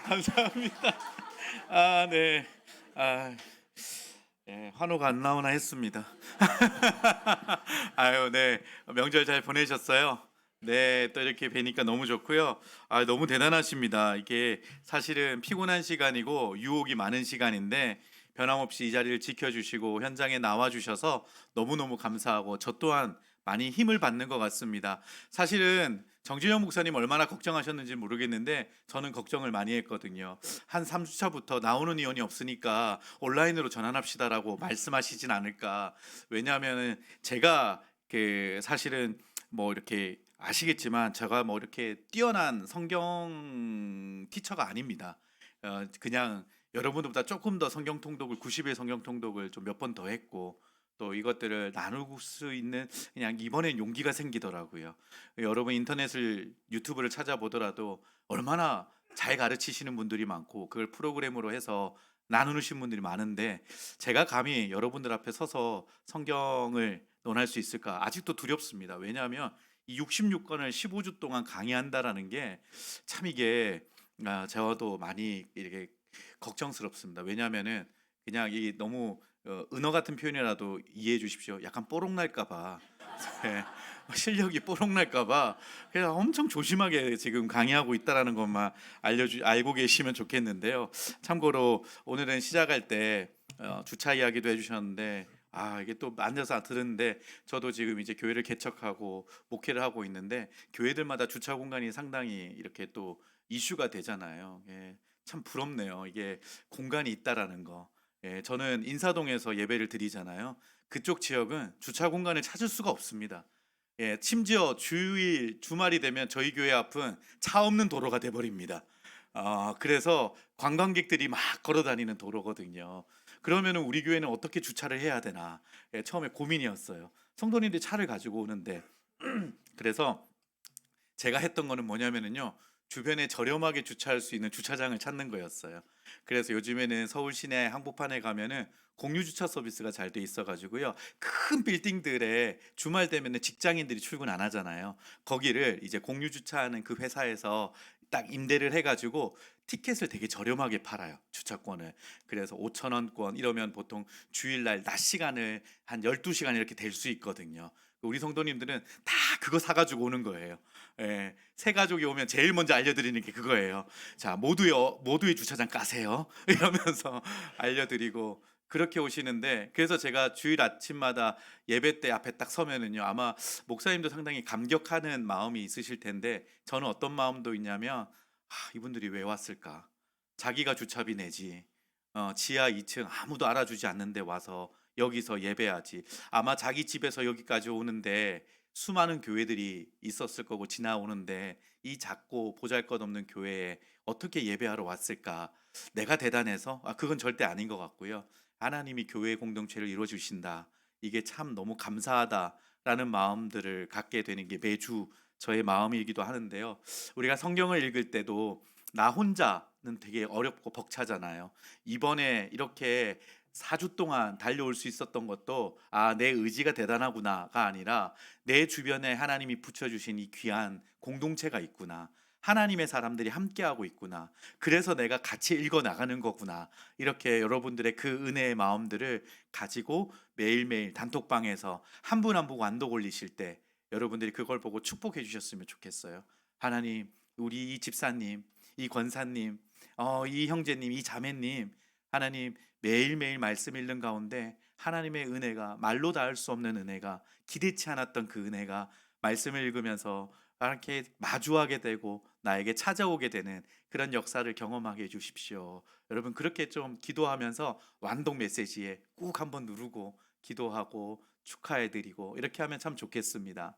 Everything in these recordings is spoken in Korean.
감사합니다. 아, 네. 아, 예, 환호가 안 나오나 했습니다. 아유, 네. 명절 잘 보내셨어요? 네, 또 이렇게 뵈니까 너무 좋고요. 아, 너무 대단하십니다. 이게 사실은 피곤한 시간이고 유혹이 많은 시간인데 변함없이 이 자리를 지켜주시고 현장에 나와주셔서 너무너무 감사하고 저 또한 많이 힘을 받는 것 같습니다. 사실은 정진영 목사님 얼마나 걱정하셨는지 모르겠는데 저는 걱정을 많이 했거든요. 한 3주차부터 나오는 의원이 없으니까 온라인으로 전환합시다라고 말씀하시진 않을까. 왜냐하면은 제가 사실은 뭐 이렇게 아시겠지만 제가 뭐 이렇게 뛰어난 성경 티처가 아닙니다. 그냥 여러분들보다 조금 더 성경 통독을 90일 성경 통독을 좀 몇 번 더 했고 또 이것들을 나눌 수 있는 그냥 이번엔 용기가 생기더라고요. 여러분 인터넷을 유튜브를 찾아보더라도 얼마나 잘 가르치시는 분들이 많고 그걸 프로그램으로 해서 나누신 분들이 많은데 제가 감히 여러분들 앞에 서서 성경을 논할 수 있을까? 아직도 두렵습니다. 왜냐하면 이 66권을 15주 동안 강의한다라는 게 참 이게 저도 많이 이렇게 걱정스럽습니다. 왜냐하면은 그냥 이 너무 은어 같은 표현이라도 이해해 주십시오. 약간 뽀록 날까 봐. 네. 실력이 뽀록 날까 봐 그냥 엄청 조심하게 지금 강의하고 있다라는 것만 알고 계시면 좋겠는데요. 참고로 오늘은 시작할 때 주차 이야기도 해 주셨는데 이게 또 앉아서 들었는데 저도 지금 이제 교회를 개척하고 목회를 하고 있는데 교회들마다 주차 공간이 상당히 이렇게 또 이슈가 되잖아요. 예. 참 부럽네요. 이게 공간이 있다라는 거. 예, 저는 인사동에서 예배를 드리잖아요. 그쪽 지역은 주차 공간을 찾을 수가 없습니다. 예, 심지어 주일 주말이 되면 저희 교회 앞은 차 없는 도로가 돼 버립니다. 그래서 관광객들이 막 걸어 다니는 도로거든요. 그러면은 우리 교회는 어떻게 주차를 해야 되나? 예, 처음에 고민이었어요. 성도님들이 차를 가지고 오는데 그래서 제가 했던 거는 뭐냐면은요. 주변에 저렴하게 주차할 수 있는 주차장을 찾는 거였어요. 그래서 요즘에는 서울 시내 한복판에 가면은 공유 주차 서비스가 잘 돼 있어 가지고요. 큰 빌딩들에 주말 되면은 직장인들이 출근 안 하잖아요. 거기를 이제 공유 주차하는 그 회사에서 딱 임대를 해 가지고 티켓을 되게 저렴하게 팔아요, 주차권을. 그래서 5천 원권 이러면 보통 주일날 낮 시간을 한 12시간 시간 이렇게 될 수 있거든요. 우리 성도님들은 다 그거 사 가지고 오는 거예요. 예. 새 가족이 오면 제일 먼저 알려드리는 게 그거예요. 자, 모두의 주차장 까세요. 이러면서 알려드리고 그렇게 오시는데 그래서 제가 주일 아침마다 예배 때 앞에 딱 서면은요. 아마 목사님도 상당히 감격하는 마음이 있으실 텐데 저는 어떤 마음도 있냐면 이분들이 왜 왔을까? 자기가 주차비 내지. 지하 2층 아무도 알아주지 않는데 와서 여기서 예배하지. 아마 자기 집에서 여기까지 오는데 수많은 교회들이 있었을 거고 지나오는데 이 작고 보잘것없는 교회에 어떻게 예배하러 왔을까? 내가 대단해서? 그건 절대 아닌 것 같고요. 하나님이 교회 공동체를 이루어 주신다. 이게 참 너무 감사하다라는 마음들을 갖게 되는 게 매주 저의 마음이기도 하는데요. 우리가 성경을 읽을 때도 나 혼자는 되게 어렵고 벅차잖아요. 이번에 이렇게 4주 동안 달려올 수 있었던 것도 내 의지가 대단하구나가 아니라 내 주변에 하나님이 붙여주신 이 귀한 공동체가 있구나. 하나님의 사람들이 함께하고 있구나. 그래서 내가 같이 읽어 나가는 거구나. 이렇게 여러분들의 그 은혜의 마음들을 가지고 매일매일 단톡방에서 한 분 한 분 완독 올리실 때 여러분들이 그걸 보고 축복해 주셨으면 좋겠어요. 하나님, 우리 이 집사님, 이 권사님, 이 형제님, 이 자매님, 하나님 매일매일 말씀 읽는 가운데 하나님의 은혜가 말로 닿을 수 없는 은혜가 기대치 않았던 그 은혜가 말씀을 읽으면서 이렇게 마주하게 되고 나에게 찾아오게 되는 그런 역사를 경험하게 해 주십시오. 여러분 그렇게 좀 기도하면서 완독 메시지에 꾹 한번 누르고 기도하고 축하해 드리고 이렇게 하면 참 좋겠습니다.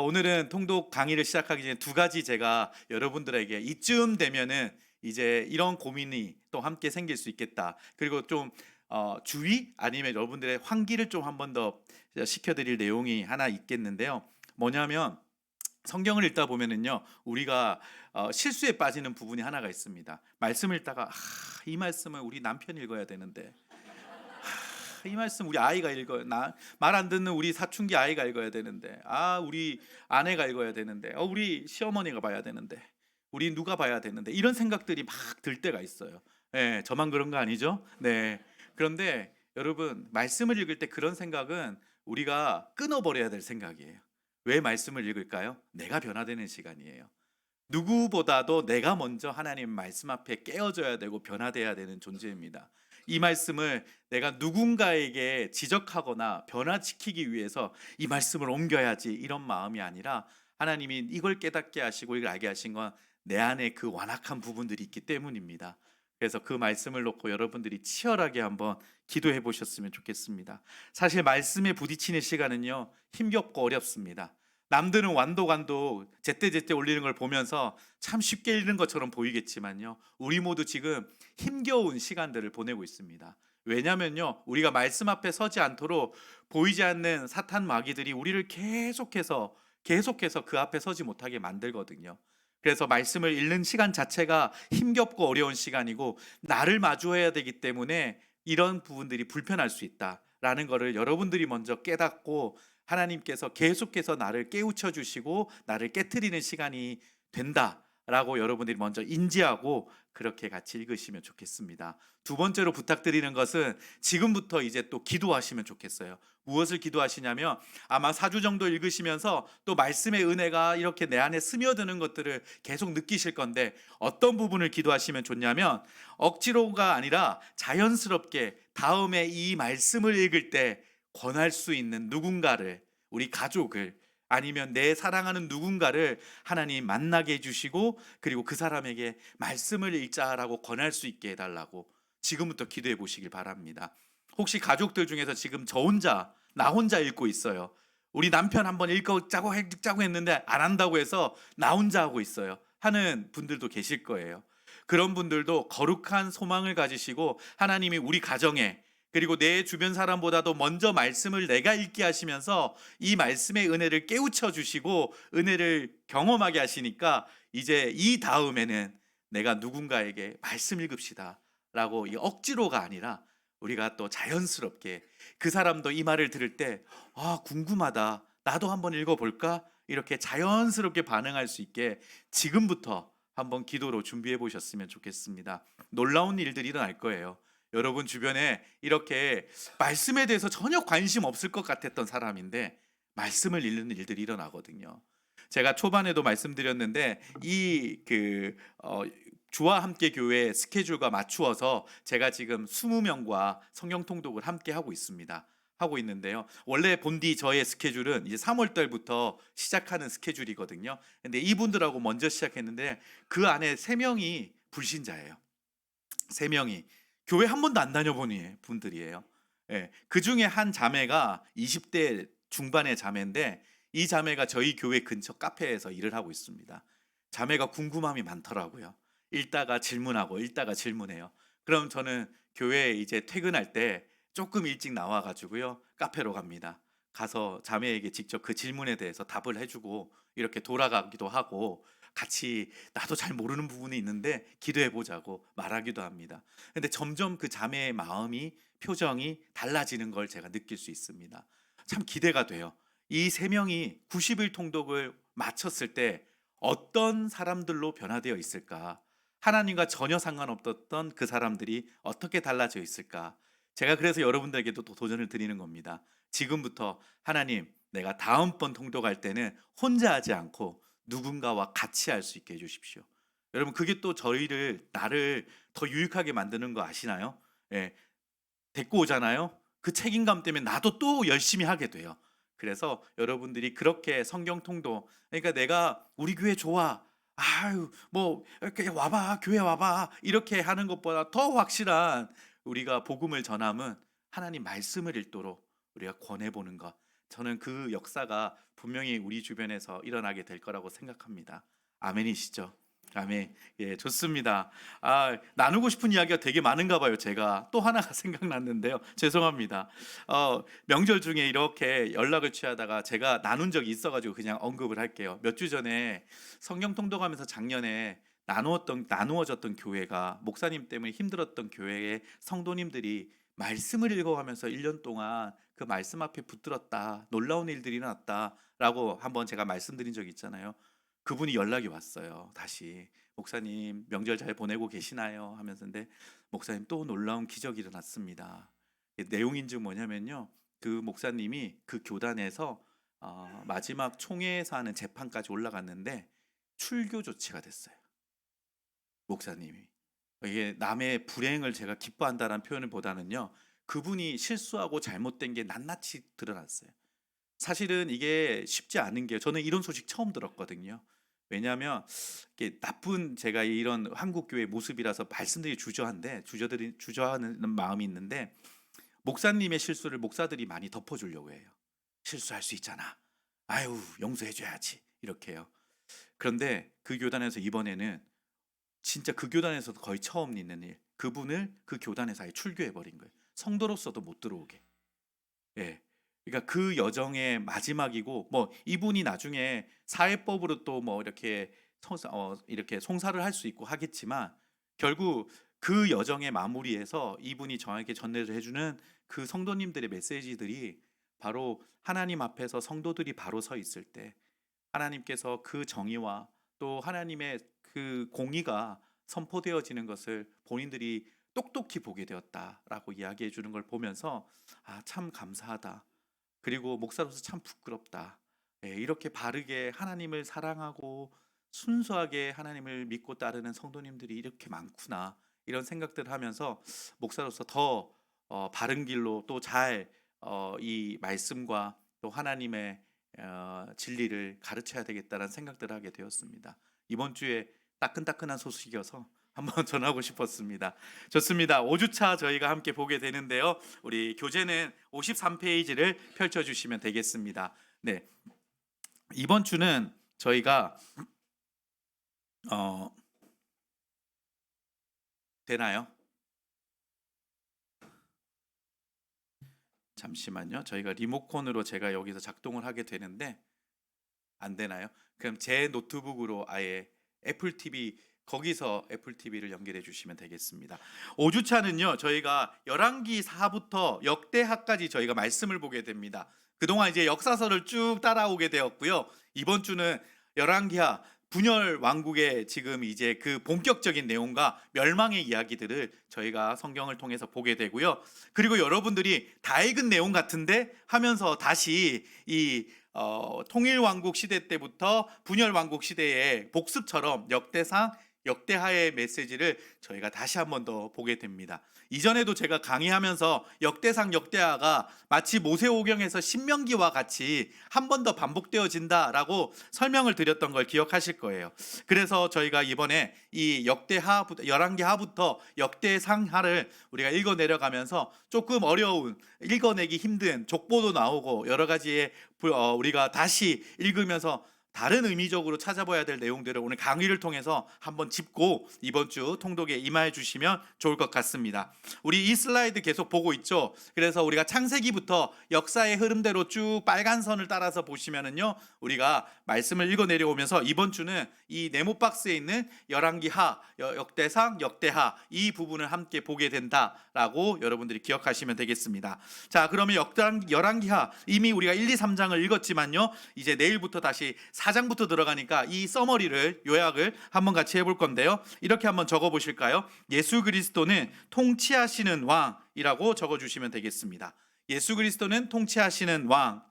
오늘은 통독 강의를 시작하기 전에 두 가지 제가 여러분들에게 이쯤 되면은 이제 이런 고민이 또 함께 생길 수 있겠다. 그리고 좀 주의 아니면 여러분들의 환기를 좀 한 번 더 시켜드릴 내용이 하나 있겠는데요. 뭐냐면 성경을 읽다 보면은요, 우리가 실수에 빠지는 부분이 하나가 있습니다. 말씀 읽다가 이 말씀은 우리 남편이 읽어야 되는데, 이 말씀 우리 아이가 읽어야 말 안 듣는 우리 사춘기 아이가 읽어야 되는데, 우리 아내가 읽어야 되는데, 우리 시어머니가 봐야 되는데, 우리 누가 봐야 되는데 이런 생각들이 막 들 때가 있어요. 예. 저만 그런 거 아니죠? 네. 그런데 여러분 말씀을 읽을 때 그런 생각은 우리가 끊어 버려야 될 생각이에요. 왜 말씀을 읽을까요? 내가 변화되는 시간이에요. 누구보다도 내가 먼저 하나님 말씀 앞에 깨어져야 되고 변화돼야 되는 존재입니다. 이 말씀을 내가 누군가에게 지적하거나 변화시키기 위해서 이 말씀을 옮겨야지 이런 마음이 아니라 하나님이 이걸 깨닫게 하시고 이걸 알게 하신 건 내 안에 그 완악한 부분들이 있기 때문입니다. 그래서 그 말씀을 놓고 여러분들이 치열하게 한번 기도해 보셨으면 좋겠습니다. 사실 말씀에 부딪히는 시간은요, 힘겹고 어렵습니다. 남들은 완도간도 제때제때 올리는 걸 보면서 참 쉽게 읽는 것처럼 보이겠지만요, 우리 모두 지금 힘겨운 시간들을 보내고 있습니다. 왜냐면요, 우리가 말씀 앞에 서지 않도록 보이지 않는 사탄 마귀들이 우리를 계속해서 그 앞에 서지 못하게 만들거든요. 그래서 말씀을 읽는 시간 자체가 힘겹고 어려운 시간이고 나를 마주해야 되기 때문에 이런 부분들이 불편할 수 있다라는 것을 여러분들이 먼저 깨닫고 하나님께서 계속해서 나를 깨우쳐 주시고 나를 깨트리는 시간이 된다라고 여러분들이 먼저 인지하고 그렇게 같이 읽으시면 좋겠습니다. 두 번째로 부탁드리는 것은 지금부터 이제 또 기도하시면 좋겠어요. 무엇을 기도하시냐면 아마 4주 정도 읽으시면서 또 말씀의 은혜가 이렇게 내 안에 스며드는 것들을 계속 느끼실 건데 어떤 부분을 기도하시면 좋냐면 억지로가 아니라 자연스럽게 다음에 이 말씀을 읽을 때 권할 수 있는 누군가를 우리 가족을 아니면 내 사랑하는 누군가를 하나님 만나게 해주시고 그리고 그 사람에게 말씀을 읽자라고 권할 수 있게 해달라고 지금부터 기도해 보시길 바랍니다. 혹시 가족들 중에서 지금 나 혼자 읽고 있어요. 우리 남편 한번 읽자고 했는데 안 한다고 해서 나 혼자 하고 있어요. 하는 분들도 계실 거예요. 그런 분들도 거룩한 소망을 가지시고 하나님이 우리 가정에 그리고 내 주변 사람보다도 먼저 말씀을 내가 읽게 하시면서 이 말씀의 은혜를 깨우쳐 주시고 은혜를 경험하게 하시니까 이제 이 다음에는 내가 누군가에게 말씀 읽읍시다 라고 이 억지로가 아니라 우리가 또 자연스럽게 그 사람도 이 말을 들을 때 궁금하다 나도 한번 읽어볼까 이렇게 자연스럽게 반응할 수 있게 지금부터 한번 기도로 준비해 보셨으면 좋겠습니다. 놀라운 일들이 일어날 거예요. 여러분 주변에 이렇게 말씀에 대해서 전혀 관심 없을 것 같았던 사람인데 말씀을 읽는 일들이 일어나거든요. 제가 초반에도 말씀드렸는데 주와 함께 교회 스케줄과 맞추어서 제가 지금 20명과 성경 통독을 함께 하고 있습니다. 하고 있는데요. 원래 본디 저의 스케줄은 이제 3월 달부터 시작하는 스케줄이거든요. 근데 이분들하고 먼저 시작했는데 그 안에 3명이 불신자예요. 3명이 교회 한 번도 안 다녀본 분들이에요. 예. 그중에 한 자매가 20대 중반의 자매인데 이 자매가 저희 교회 근처 카페에서 일을 하고 있습니다. 자매가 궁금함이 많더라고요. 읽다가 질문해요. 그럼 저는 교회에 이제 퇴근할 때 조금 일찍 나와 가지고요. 카페로 갑니다. 가서 자매에게 직접 그 질문에 대해서 답을 해 주고 이렇게 돌아가기도 하고 같이 나도 잘 모르는 부분이 있는데 기도해 보자고 말하기도 합니다. 근데 점점 그 자매의 마음이 표정이 달라지는 걸 제가 느낄 수 있습니다. 참 기대가 돼요. 이 3명이 90일 통독을 마쳤을 때 어떤 사람들로 변화되어 있을까? 하나님과 전혀 상관없었던 그 사람들이 어떻게 달라져 있을까? 제가 그래서 여러분들에게도 또 도전을 드리는 겁니다. 지금부터 하나님, 내가 다음번 통독할 때는 혼자 하지 않고 누군가와 같이 할 수 있게 해 주십시오. 여러분 그게 또 나를 더 유익하게 만드는 거 아시나요? 예. 데리고 오잖아요. 그 책임감 때문에 나도 또 열심히 하게 돼요. 그래서 여러분들이 그렇게 성경 통독 그러니까 내가 우리 교회 좋아. 아유 뭐 이렇게 와봐 교회 와봐 이렇게 하는 것보다 더 확실한 우리가 복음을 전함은 하나님 말씀을 읽도록 우리가 권해 보는 것. 저는 그 역사가 분명히 우리 주변에서 일어나게 될 거라고 생각합니다. 아멘이시죠? 아멘. 예, 좋습니다. 나누고 싶은 이야기가 되게 많은가 봐요. 제가 또 하나가 생각났는데요. 죄송합니다. 명절 중에 이렇게 연락을 취하다가 제가 나눈 적이 있어가지고 그냥 언급을 할게요. 몇 주 전에 성경 통독하면서 작년에 나누어졌던 교회가 목사님 때문에 힘들었던 교회의 성도님들이 말씀을 읽어가면서 1년 동안 그 말씀 앞에 붙들었다. 놀라운 일들이 일어났다라고 한번 제가 말씀드린 적이 있잖아요. 그분이 연락이 왔어요. 다시 목사님 명절 잘 보내고 계시나요? 하면서 근데 목사님 또 놀라운 기적이 일어났습니다. 내용인 즉 뭐냐면요. 그 목사님이 그 교단에서 마지막 총회에서 하는 재판까지 올라갔는데 출교 조치가 됐어요. 목사님이. 이게 남의 불행을 제가 기뻐한다는 표현을 보다는요. 그분이 실수하고 잘못된 게 낱낱이 드러났어요. 사실은 이게 쉽지 않은 게 저는 이런 소식 처음 들었거든요. 왜냐하면 이게 나쁜 제가 이런 한국 교회 모습이라서 말씀들이 주저하는 마음이 있는데 목사님의 실수를 목사들이 많이 덮어주려고 해요. 실수할 수 있잖아. 아유 용서해줘야지 이렇게요. 그런데 그 교단에서 이번에는 진짜 그 교단에서도 거의 처음 있는 일. 그분을 그 교단에서 아예 출교해 버린 거예요. 성도로서도 못 들어오게. 예. 그러니까 그 여정의 마지막이고 뭐 이분이 나중에 사회법으로 또 뭐 이렇게 송사를 할 수 있고 하겠지만 결국 그 여정의 마무리에서 이분이 저에게 전달을 해주는 그 성도님들의 메시지들이 바로 하나님 앞에서 성도들이 바로 서 있을 때 하나님께서 그 정의와 또 하나님의 그 공의가 선포되어지는 것을 본인들이 똑똑히 보게 되었다라고 이야기해 주는 걸 보면서 참 감사하다. 그리고 목사로서 참 부끄럽다. 예, 이렇게 바르게 하나님을 사랑하고 순수하게 하나님을 믿고 따르는 성도님들이 이렇게 많구나. 이런 생각들을 하면서 목사로서 더 바른 길로 또 잘 이 말씀과 또 하나님의 진리를 가르쳐야 되겠다는 생각들을 하게 되었습니다. 이번 주에 따끈따끈한 소식이어서 한번 전하고 싶었습니다. 좋습니다. 5주차 저희가 함께 보게 되는데요. 우리 교재는 53페이지를 펼쳐주시면 되겠습니다. 네, 이번 주는 저희가 되나요? 잠시만요. 저희가 리모컨으로 제가 여기서 작동을 하게 되는데 안 되나요? 그럼 제 노트북으로 아예 애플 TV 거기서 애플 TV를 연결해 주시면 되겠습니다. 5주차는요. 저희가 열왕기 4부터 역대하까지 저희가 말씀을 보게 됩니다. 그동안 이제 역사서를 쭉 따라오게 되었고요. 이번 주는 열왕기하 분열 왕국의 지금 이제 그 본격적인 내용과 멸망의 이야기들을 저희가 성경을 통해서 보게 되고요. 그리고 여러분들이 다 읽은 내용 같은데 하면서 다시 이 통일 왕국 시대 때부터 분열 왕국 시대의 복습처럼 역대상 역대하의 메시지를 저희가 다시 한 번 더 보게 됩니다. 이전에도 제가 강의하면서 역대상 역대하가 마치 모세오경에서 신명기와 같이 한 번 더 반복되어진다라고 설명을 드렸던 걸 기억하실 거예요. 그래서 저희가 이번에 이 역대하부터 열왕기하부터 역대상하를 우리가 읽어 내려가면서 조금 어려운 읽어내기 힘든 족보도 나오고 여러 가지의 우리가 다시 읽으면서 다른 의미적으로 찾아봐야 될 내용들을 오늘 강의를 통해서 한번 짚고 이번 주 통독에 임하여 주시면 좋을 것 같습니다. 우리 이 슬라이드 계속 보고 있죠. 그래서 우리가 창세기부터 역사의 흐름대로 쭉 빨간 선을 따라서 보시면은요, 우리가 말씀을 읽어 내려오면서 이번 주는 이 네모 박스에 있는 열왕기하, 역대상, 역대하 이 부분을 함께 보게 된다라고 여러분들이 기억하시면 되겠습니다. 자, 그러면 열왕기하 이미 우리가 1, 2, 3장을 읽었지만요, 이제 내일부터 다시 4장부터 들어가니까 이 서머리를 요약을 한번 같이 해볼 건데요. 이렇게 한번 적어 보실까요? 예수 그리스도는 통치하시는 왕이라고 적어 주시면 되겠습니다. 예수 그리스도는 통치하시는 왕.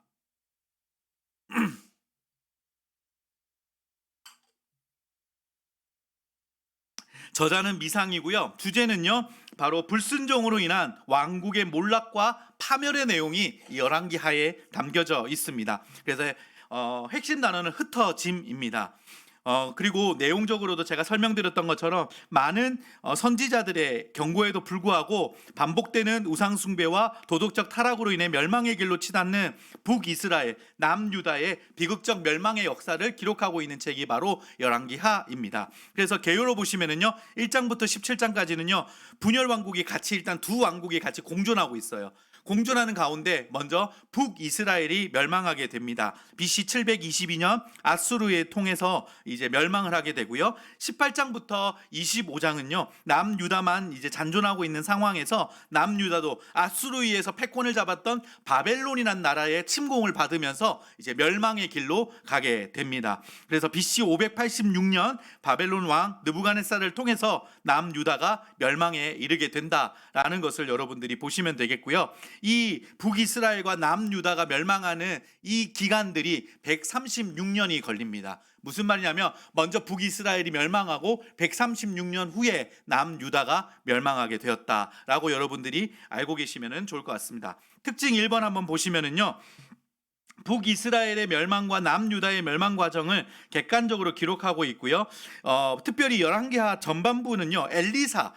저자는 미상이고요. 주제는요, 바로 불순종으로 인한 왕국의 몰락과 파멸의 내용이 열왕기하에 담겨져 있습니다. 그래서 핵심 단어는 흩어짐입니다. 그리고 내용적으로도 제가 설명드렸던 것처럼 많은 선지자들의 경고에도 불구하고 반복되는 우상숭배와 도덕적 타락으로 인해 멸망의 길로 치닫는 북이스라엘, 남유다의 비극적 멸망의 역사를 기록하고 있는 책이 바로 열왕기하입니다. 그래서 개요로 보시면은요, 1장부터 17장까지는요 분열왕국이 같이 일단 두 왕국이 같이 공존하고 있어요. 공존하는 가운데 먼저 북이스라엘이 멸망하게 됩니다. BC 722년 아수르에 통해서 이제 멸망을 하게 되고요. 18장부터 25장은요. 남유다만 이제 잔존하고 있는 상황에서 남유다도 아수르에 의해서 패권을 잡았던 바벨론이라는 나라의 침공을 받으면서 이제 멸망의 길로 가게 됩니다. 그래서 BC 586년 바벨론 왕 느부갓네살을 통해서 남유다가 멸망에 이르게 된다라는 것을 여러분들이 보시면 되겠고요. 이 북이스라엘과 남유다가 멸망하는 이 기간들이 136년이 걸립니다. 무슨 말이냐면 먼저 북이스라엘이 멸망하고 136년 후에 남유다가 멸망하게 되었다라고 여러분들이 알고 계시면 좋을 것 같습니다. 특징 1번 한번 보시면은요. 북이스라엘의 멸망과 남유다의 멸망 과정을 객관적으로 기록하고 있고요. 특별히 열왕기하 전반부는요.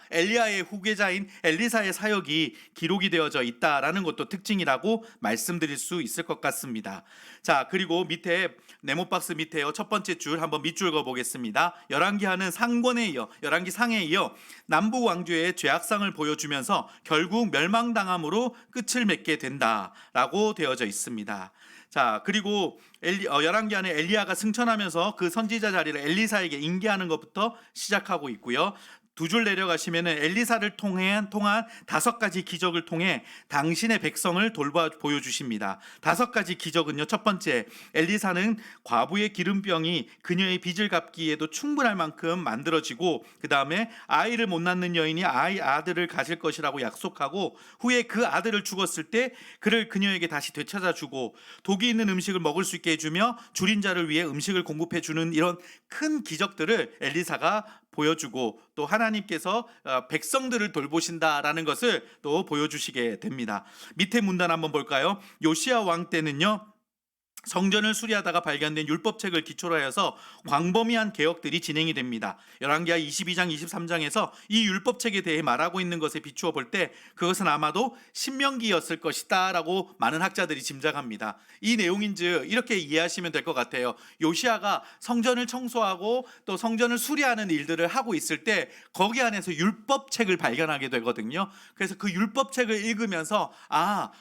엘리야의 후계자인 엘리사의 사역이 기록이 되어져 있다라는 것도 특징이라고 말씀드릴 수 있을 것 같습니다. 자, 그리고 밑에 네모박스 밑에요. 첫 번째 줄 한번 밑줄 그어 보겠습니다. 열왕기하는 상권에 이어 열왕기 상에 이어 남북 왕조의 죄악상을 보여주면서 결국 멸망당함으로 끝을 맺게 된다라고 되어져 있습니다. 자, 그리고 열왕기하는 엘리야가 승천하면서 그 선지자 자리를 엘리사에게 인계하는 것부터 시작하고 있고요. 두 줄 내려가시면은 엘리사를 통한 5가지 기적을 통해 당신의 백성을 돌봐 보여주십니다. 5가지 기적은요. 첫 번째, 엘리사는 과부의 기름병이 그녀의 빚을 갚기에도 충분할 만큼 만들어지고, 그 다음에 아이를 못 낳는 여인이 아들을 가질 것이라고 약속하고, 후에 그 아들을 죽었을 때 그를 그녀에게 다시 되찾아주고, 독이 있는 음식을 먹을 수 있게 해주며 줄인 자를 위해 음식을 공급해주는 이런 큰 기적들을 엘리사가 보여주고, 또 하나님께서 백성들을 돌보신다라는 것을 또 보여주시게 됩니다. 밑에 문단 한번 볼까요? 요시야 왕 때는요, 성전을 수리하다가 발견된 율법책을 기초로 하여서 광범위한 개혁들이 진행이 됩니다. 열왕기하 22장 23장에서 이 율법책에 대해 말하고 있는 것에 비추어 볼 때 그것은 아마도 신명기였을 것이다 라고 많은 학자들이 짐작합니다. 이 내용인즉 이렇게 이해하시면 될 것 같아요. 요시야가 성전을 청소하고 또 성전을 수리하는 일들을 하고 있을 때 거기 안에서 율법책을 발견하게 되거든요. 그래서 그 율법책을 읽으면서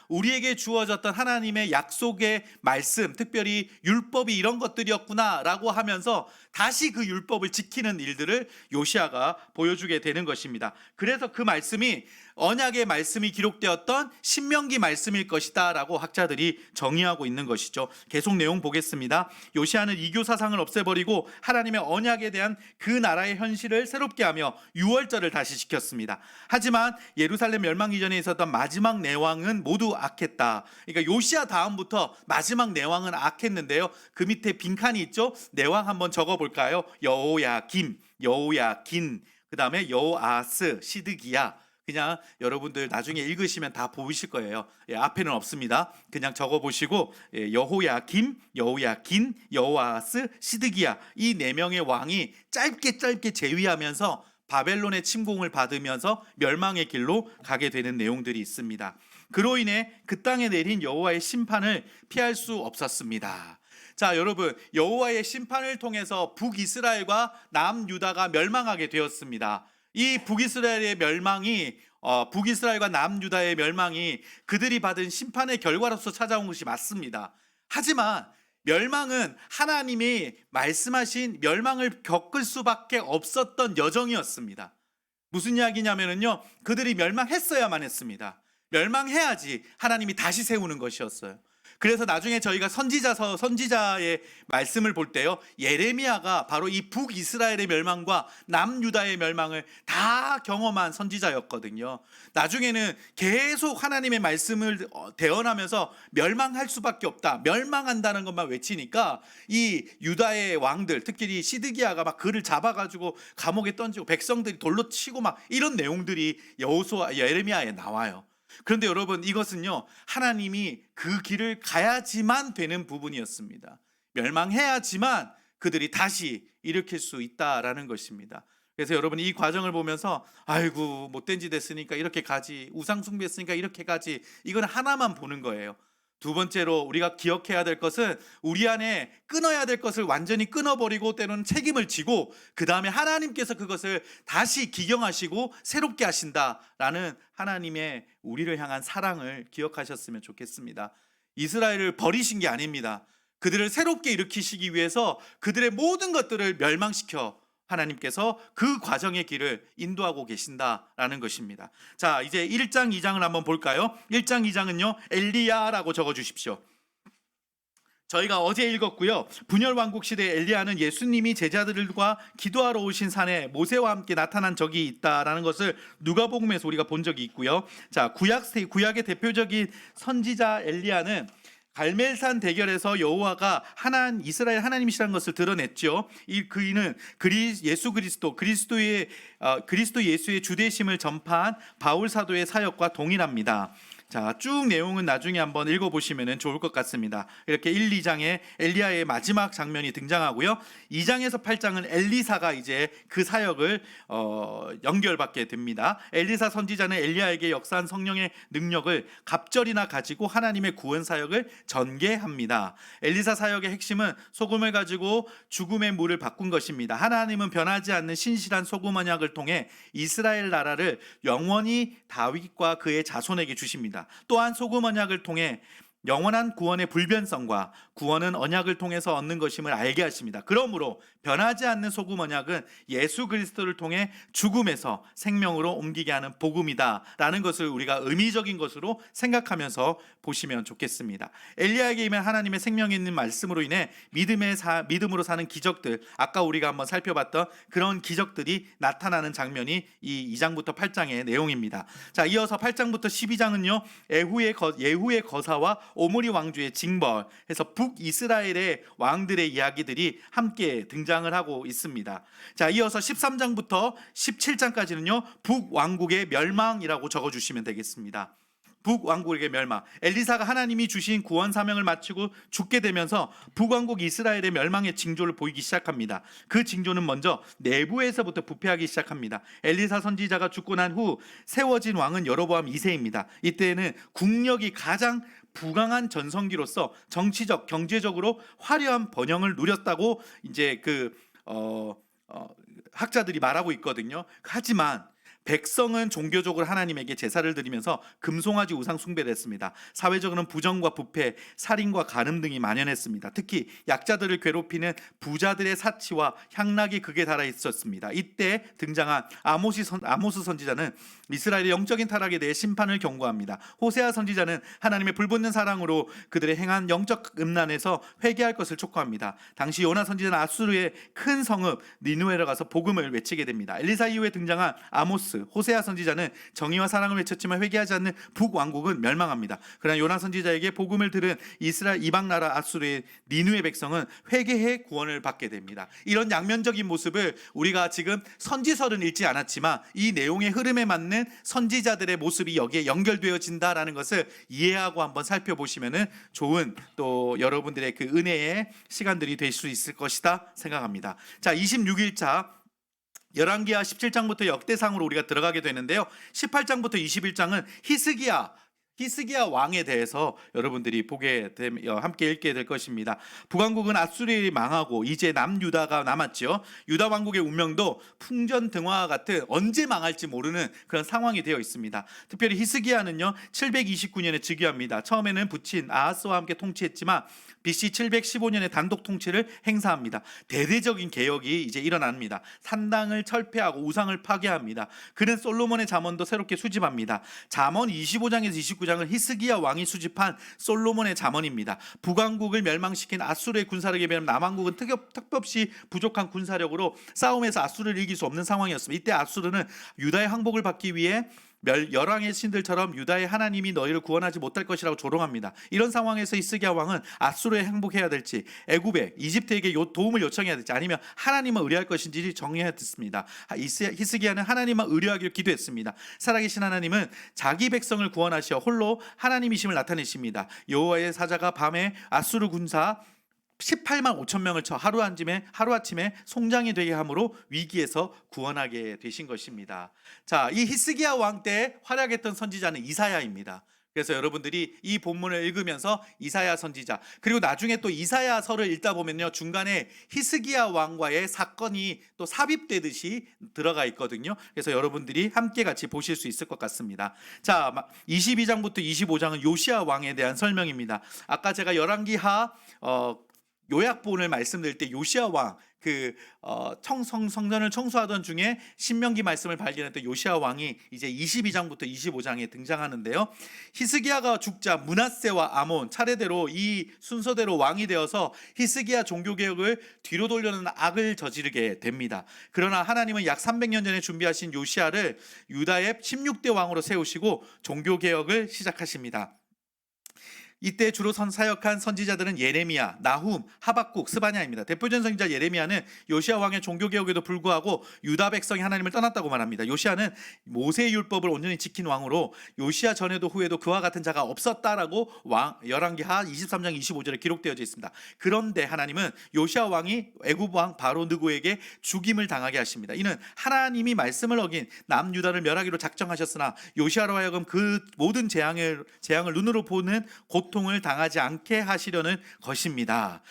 우리에게 주어졌던 하나님의 약속의 말씀, 특별히 율법이 이런 것들이었구나 라고 하면서 다시 그 율법을 지키는 일들을 요시야가 보여주게 되는 것입니다. 그래서 그 말씀이 언약의 말씀이 기록되었던 신명기 말씀일 것이다 라고 학자들이 정의하고 있는 것이죠. 계속 내용 보겠습니다. 요시야는 이교 사상을 없애버리고 하나님의 언약에 대한 그 나라의 현실을 새롭게 하며 유월절을 다시 지켰습니다. 하지만 예루살렘 멸망 이전에 있었던 마지막 내왕은 모두 악했다. 그러니까 요시야 다음부터 마지막 내왕은 악했는데요. 그 밑에 빈칸이 있죠. 내왕 한번 적어볼까요? 여호야김, 여호야긴, 그 다음에 여호아스, 시드기야. 그냥 여러분들 나중에 읽으시면 다 보이실 거예요. 앞에는 없습니다. 그냥 적어보시고 여호야김, 여호야긴, 여호아스, 시드기야, 이 4명의 왕이 짧게 재위하면서 바벨론의 침공을 받으면서 멸망의 길로 가게 되는 내용들이 있습니다. 그로 인해 그 땅에 내린 여호와의 심판을 피할 수 없었습니다. 자, 여러분, 여호와의 심판을 통해서 북이스라엘과 남유다가 멸망하게 되었습니다. 이 북이스라엘의 멸망이 북이스라엘과 남유다의 멸망이 그들이 받은 심판의 결과로서 찾아온 것이 맞습니다. 하지만 멸망은 하나님이 말씀하신 멸망을 겪을 수밖에 없었던 여정이었습니다. 무슨 이야기냐면요, 그들이 멸망했어야만 했습니다. 멸망해야지 하나님이 다시 세우는 것이었어요. 그래서 나중에 저희가 선지자의 말씀을 볼 때요, 예레미야가 바로 이 북이스라엘의 멸망과 남유다의 멸망을 다 경험한 선지자였거든요. 나중에는 계속 하나님의 말씀을 대언하면서 멸망할 수밖에 없다, 멸망한다는 것만 외치니까 이 유다의 왕들, 특히 시드기야가 막 그를 잡아가지고 감옥에 던지고 백성들이 돌로 치고 막 이런 내용들이 여호수아, 예레미야에 나와요. 그런데 여러분, 이것은요, 하나님이 그 길을 가야지만 되는 부분이었습니다. 멸망해야지만 그들이 다시 일으킬 수 있다라는 것입니다. 그래서 여러분, 이 과정을 보면서 아이고, 못된 짓 했으니까 이렇게 가지, 우상 숭배했으니까 이렇게 가지, 이건 하나만 보는 거예요. 두 번째로 우리가 기억해야 될 것은 우리 안에 끊어야 될 것을 완전히 끊어버리고 때로는 책임을 지고 그 다음에 하나님께서 그것을 다시 기경하시고 새롭게 하신다라는 하나님의 우리를 향한 사랑을 기억하셨으면 좋겠습니다. 이스라엘을 버리신 게 아닙니다. 그들을 새롭게 일으키시기 위해서 그들의 모든 것들을 멸망시켜 하나님께서 그 과정의 길을 인도하고 계신다라는 것입니다. 자, 이제 1장 2장을 한번 볼까요? 1장 2장은요 엘리야라고 적어주십시오. 저희가 어제 읽었고요. 분열 왕국 시대 엘리야는 예수님이 제자들과 기도하러 오신 산에 모세와 함께 나타난 적이 있다라는 것을 누가복음에서 우리가 본 적이 있고요. 자, 구약의 대표적인 선지자 엘리야는 갈멜산 대결에서 여호와가 이스라엘 하나님이시라는 것을 드러냈죠. 그이는 예수 그리스도 예수의 주되심을 전파한 바울 사도의 사역과 동일합니다. 자, 쭉 내용은 나중에 한번 읽어보시면 좋을 것 같습니다. 이렇게 1, 2장에 엘리야의 마지막 장면이 등장하고요. 2장에서 8장은 엘리사가 이제 그 사역을 연결받게 됩니다. 엘리사 선지자는 엘리야에게 역사한 성령의 능력을 갑절이나 가지고 하나님의 구원 사역을 전개합니다. 엘리사 사역의 핵심은 소금을 가지고 죽음의 물을 바꾼 것입니다. 하나님은 변하지 않는 신실한 소금 언약을 통해 이스라엘 나라를 영원히 다윗과 그의 자손에게 주십니다. 또한 소금 언약을 통해 영원한 구원의 불변성과 구원은 언약을 통해서 얻는 것임을 알게 하십니다. 그러므로 변하지 않는 소금 언약은 예수 그리스도를 통해 죽음에서 생명으로 옮기게 하는 복음이다라는 것을 우리가 의미적인 것으로 생각하면서 보시면 좋겠습니다. 엘리야에게 임한 하나님의 생명 있는 말씀으로 인해 믿음으로 사는 기적들, 아까 우리가 한번 살펴봤던 그런 기적들이 나타나는 장면이 이 2장부터 8장의 내용입니다. 자, 이어서 8장부터 12장은요 예후의 거사와 오므리 왕주의 징벌해서 북이스라엘의 왕들의 이야기들이 함께 등장을 하고 있습니다. 자, 이어서 13장부터 17장까지는요 북왕국의 멸망이라고 적어주시면 되겠습니다. 북왕국의 멸망. 엘리사가 하나님이 주신 구원 사명을 마치고 죽게 되면서 북왕국 이스라엘의 멸망의 징조를 보이기 시작합니다. 그 징조는 먼저 내부에서부터 부패하기 시작합니다. 엘리사 선지자가 죽고 난 후 세워진 왕은 여로보암 2세입니다. 이때는 국력이 가장 부강한 전성기로서 정치적, 경제적으로 화려한 번영을 누렸다고 이제 학자들이 말하고 있거든요. 하지만 백성은 종교적으로 하나님에게 제사를 드리면서 금송아지 우상 숭배를 했습니다. 사회적으로는 부정과 부패, 살인과 간음 등이 만연했습니다. 특히 약자들을 괴롭히는 부자들의 사치와 향락이 극에 달하 있었습니다. 이때 등장한 아모스 선지자는 이스라엘의 영적인 타락에 대해 심판을 경고합니다. 호세아 선지자는 하나님의 불붙는 사랑으로 그들의 행한 영적 음란에서 회개할 것을 촉구합니다. 당시 요나 선지자는 아수르의 큰 성읍 니누에로 가서 복음을 외치게 됩니다. 엘리사 이후에 등장한 아모스, 호세아 선지자는 정의와 사랑을 외쳤지만 회개하지 않는 북왕국은 멸망합니다. 그러나 요나 선지자에게 복음을 들은 이스라엘 이방 나라 아수르의 니누의 백성은 회개해 구원을 받게 됩니다. 이런 양면적인 모습을 우리가 지금 선지서는 읽지 않았지만 이 내용의 흐름에 맞는 선지자들의 모습이 여기에 연결되어진다라는 것을 이해하고 한번 살펴보시면 좋은 또 여러분들의 그 은혜의 시간들이 될 수 있을 것이다 생각합니다. 자, 26일차 열왕기하 17장부터 역대상으로 우리가 들어가게 되는데요. 18장부터 21장은 히스기야 왕에 대해서 여러분들이 함께 읽게 될 것입니다. 북왕국은 아수르에 망하고 이제 남유다가 남았죠. 유다 왕국의 운명도 풍전등화와 같은 언제 망할지 모르는 그런 상황이 되어 있습니다. 특별히 히스기야는요 729년에 즉위합니다. 처음에는 부친 아하스와 함께 통치했지만 BC 715년에 단독 통치를 행사합니다. 대대적인 개혁이 이제 일어납니다. 산당을 철폐하고 우상을 파괴합니다. 그는 솔로몬의 잠언도 새롭게 수집합니다. 잠언 25장에서 29장은 히스기야 왕이 수집한 솔로몬의 잠언입니다. 북왕국을 멸망시킨 아수르의 군사력에 비하면 남왕국은 턱없이 부족한 군사력으로 싸움에서 아수르를 이길 수 없는 상황이었습니다. 이때 아수르는 유다의 항복을 받기 위해 열왕의 신들처럼 유다의 하나님이 너희를 구원하지 못할 것이라고 조롱합니다. 이런 상황에서 히스기야 왕은 아수르에 항복해야 될지 애굽에 이집트에게 도움을 요청해야 될지 아니면 하나님만 의뢰할 것인지 정해야 됐습니다. 히스기야는 하나님만 의뢰하기를 기도했습니다. 살아계신 하나님은 자기 백성을 구원하시어 홀로 하나님이심을 나타내십니다. 여호와의 사자가 밤에 아수르 군사 18만 5천 명을 쳐 하루아침에 송장이 되게 함으로 위기에서 구원하게 되신 것입니다. 자, 이 히스기야 왕 때 활약했던 선지자는 이사야입니다. 그래서 여러분들이 이 본문을 읽으면서 이사야 선지자, 그리고 나중에 또 이사야서를 읽다 보면요, 중간에 히스기야 왕과의 사건이 또 삽입되듯이 들어가 있거든요. 그래서 여러분들이 함께 같이 보실 수 있을 것 같습니다. 자, 22장부터 25장은 요시야 왕에 대한 설명입니다. 아까 제가 열왕기하 요약본을 말씀드릴 때 요시야 왕 성전을 청소하던 중에 신명기 말씀을 발견했던 요시야 왕이 이제 22장부터 25장에 등장하는데요. 히스기야가 죽자 므낫세와 아몬 차례대로 이 순서대로 왕이 되어서 히스기야 종교개혁을 뒤로 돌려는 악을 저지르게 됩니다. 그러나 하나님은 약 300년 전에 준비하신 요시야를 유다의 16대 왕으로 세우시고 종교개혁을 시작하십니다. 이때 주로 사역한 선지자들은 예레미야, 나훔, 하박국, 스바냐입니다. 대표적인 선지자 예레미야는 요시야 왕의 종교개혁에도 불구하고 유다 백성이 하나님을 떠났다고 말합니다. 요시야는 모세의 율법을 온전히 지킨 왕으로 요시야 전에도 후에도 그와 같은 자가 없었다라고 열왕기하 23장 25절에 기록되어져 있습니다. 그런데 하나님은 요시야 왕이 애굽 왕 바로 느고에게 죽임을 당하게 하십니다. 이는 하나님이 말씀을 어긴 남유다를 멸하기로 작정하셨으나 요시야로 하여금 그 모든 재앙을 눈으로 보는 고통을 당하지 않게 하시려는 것입니다.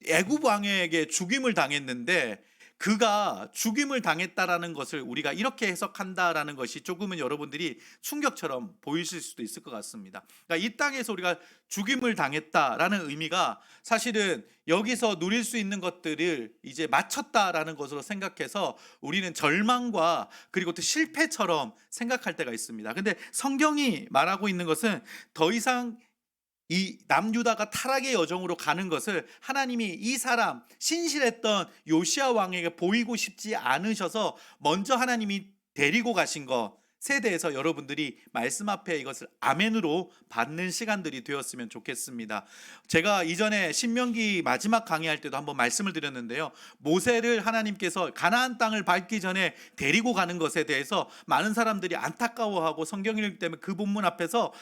애굽 왕에게 죽임을 당했는데 그가 죽임을 당했다라는 것을 우리가 이렇게 해석한다라는 것이 조금은 여러분들이 충격처럼 보이실 수도 있을 것 같습니다. 그러니까 이 땅에서 우리가 죽임을 당했다라는 의미가 사실은 여기서 누릴 수 있는 것들을 이제 마쳤다라는 것으로 생각해서 우리는 절망과 그리고 또 실패처럼 생각할 때가 있습니다. 근데 성경이 말하고 있는 것은 더 이상 이 남유다가 타락의 여정으로 가는 것을 하나님이 이 사람 신실했던 요시야 왕에게 보이고 싶지 않으셔서 먼저 하나님이 데리고 가신 것에 대해서 여러분들이 말씀 앞에 이것을 아멘으로 받는 시간들이 되었으면 좋겠습니다. 제가 이전에 신명기 마지막 강의할 때도 한번 말씀을 드렸는데요, 모세를 하나님께서 가나안 땅을 밟기 전에 데리고 가는 것에 대해서 많은 사람들이 안타까워하고 성경 읽기 때문에 그 본문 앞에서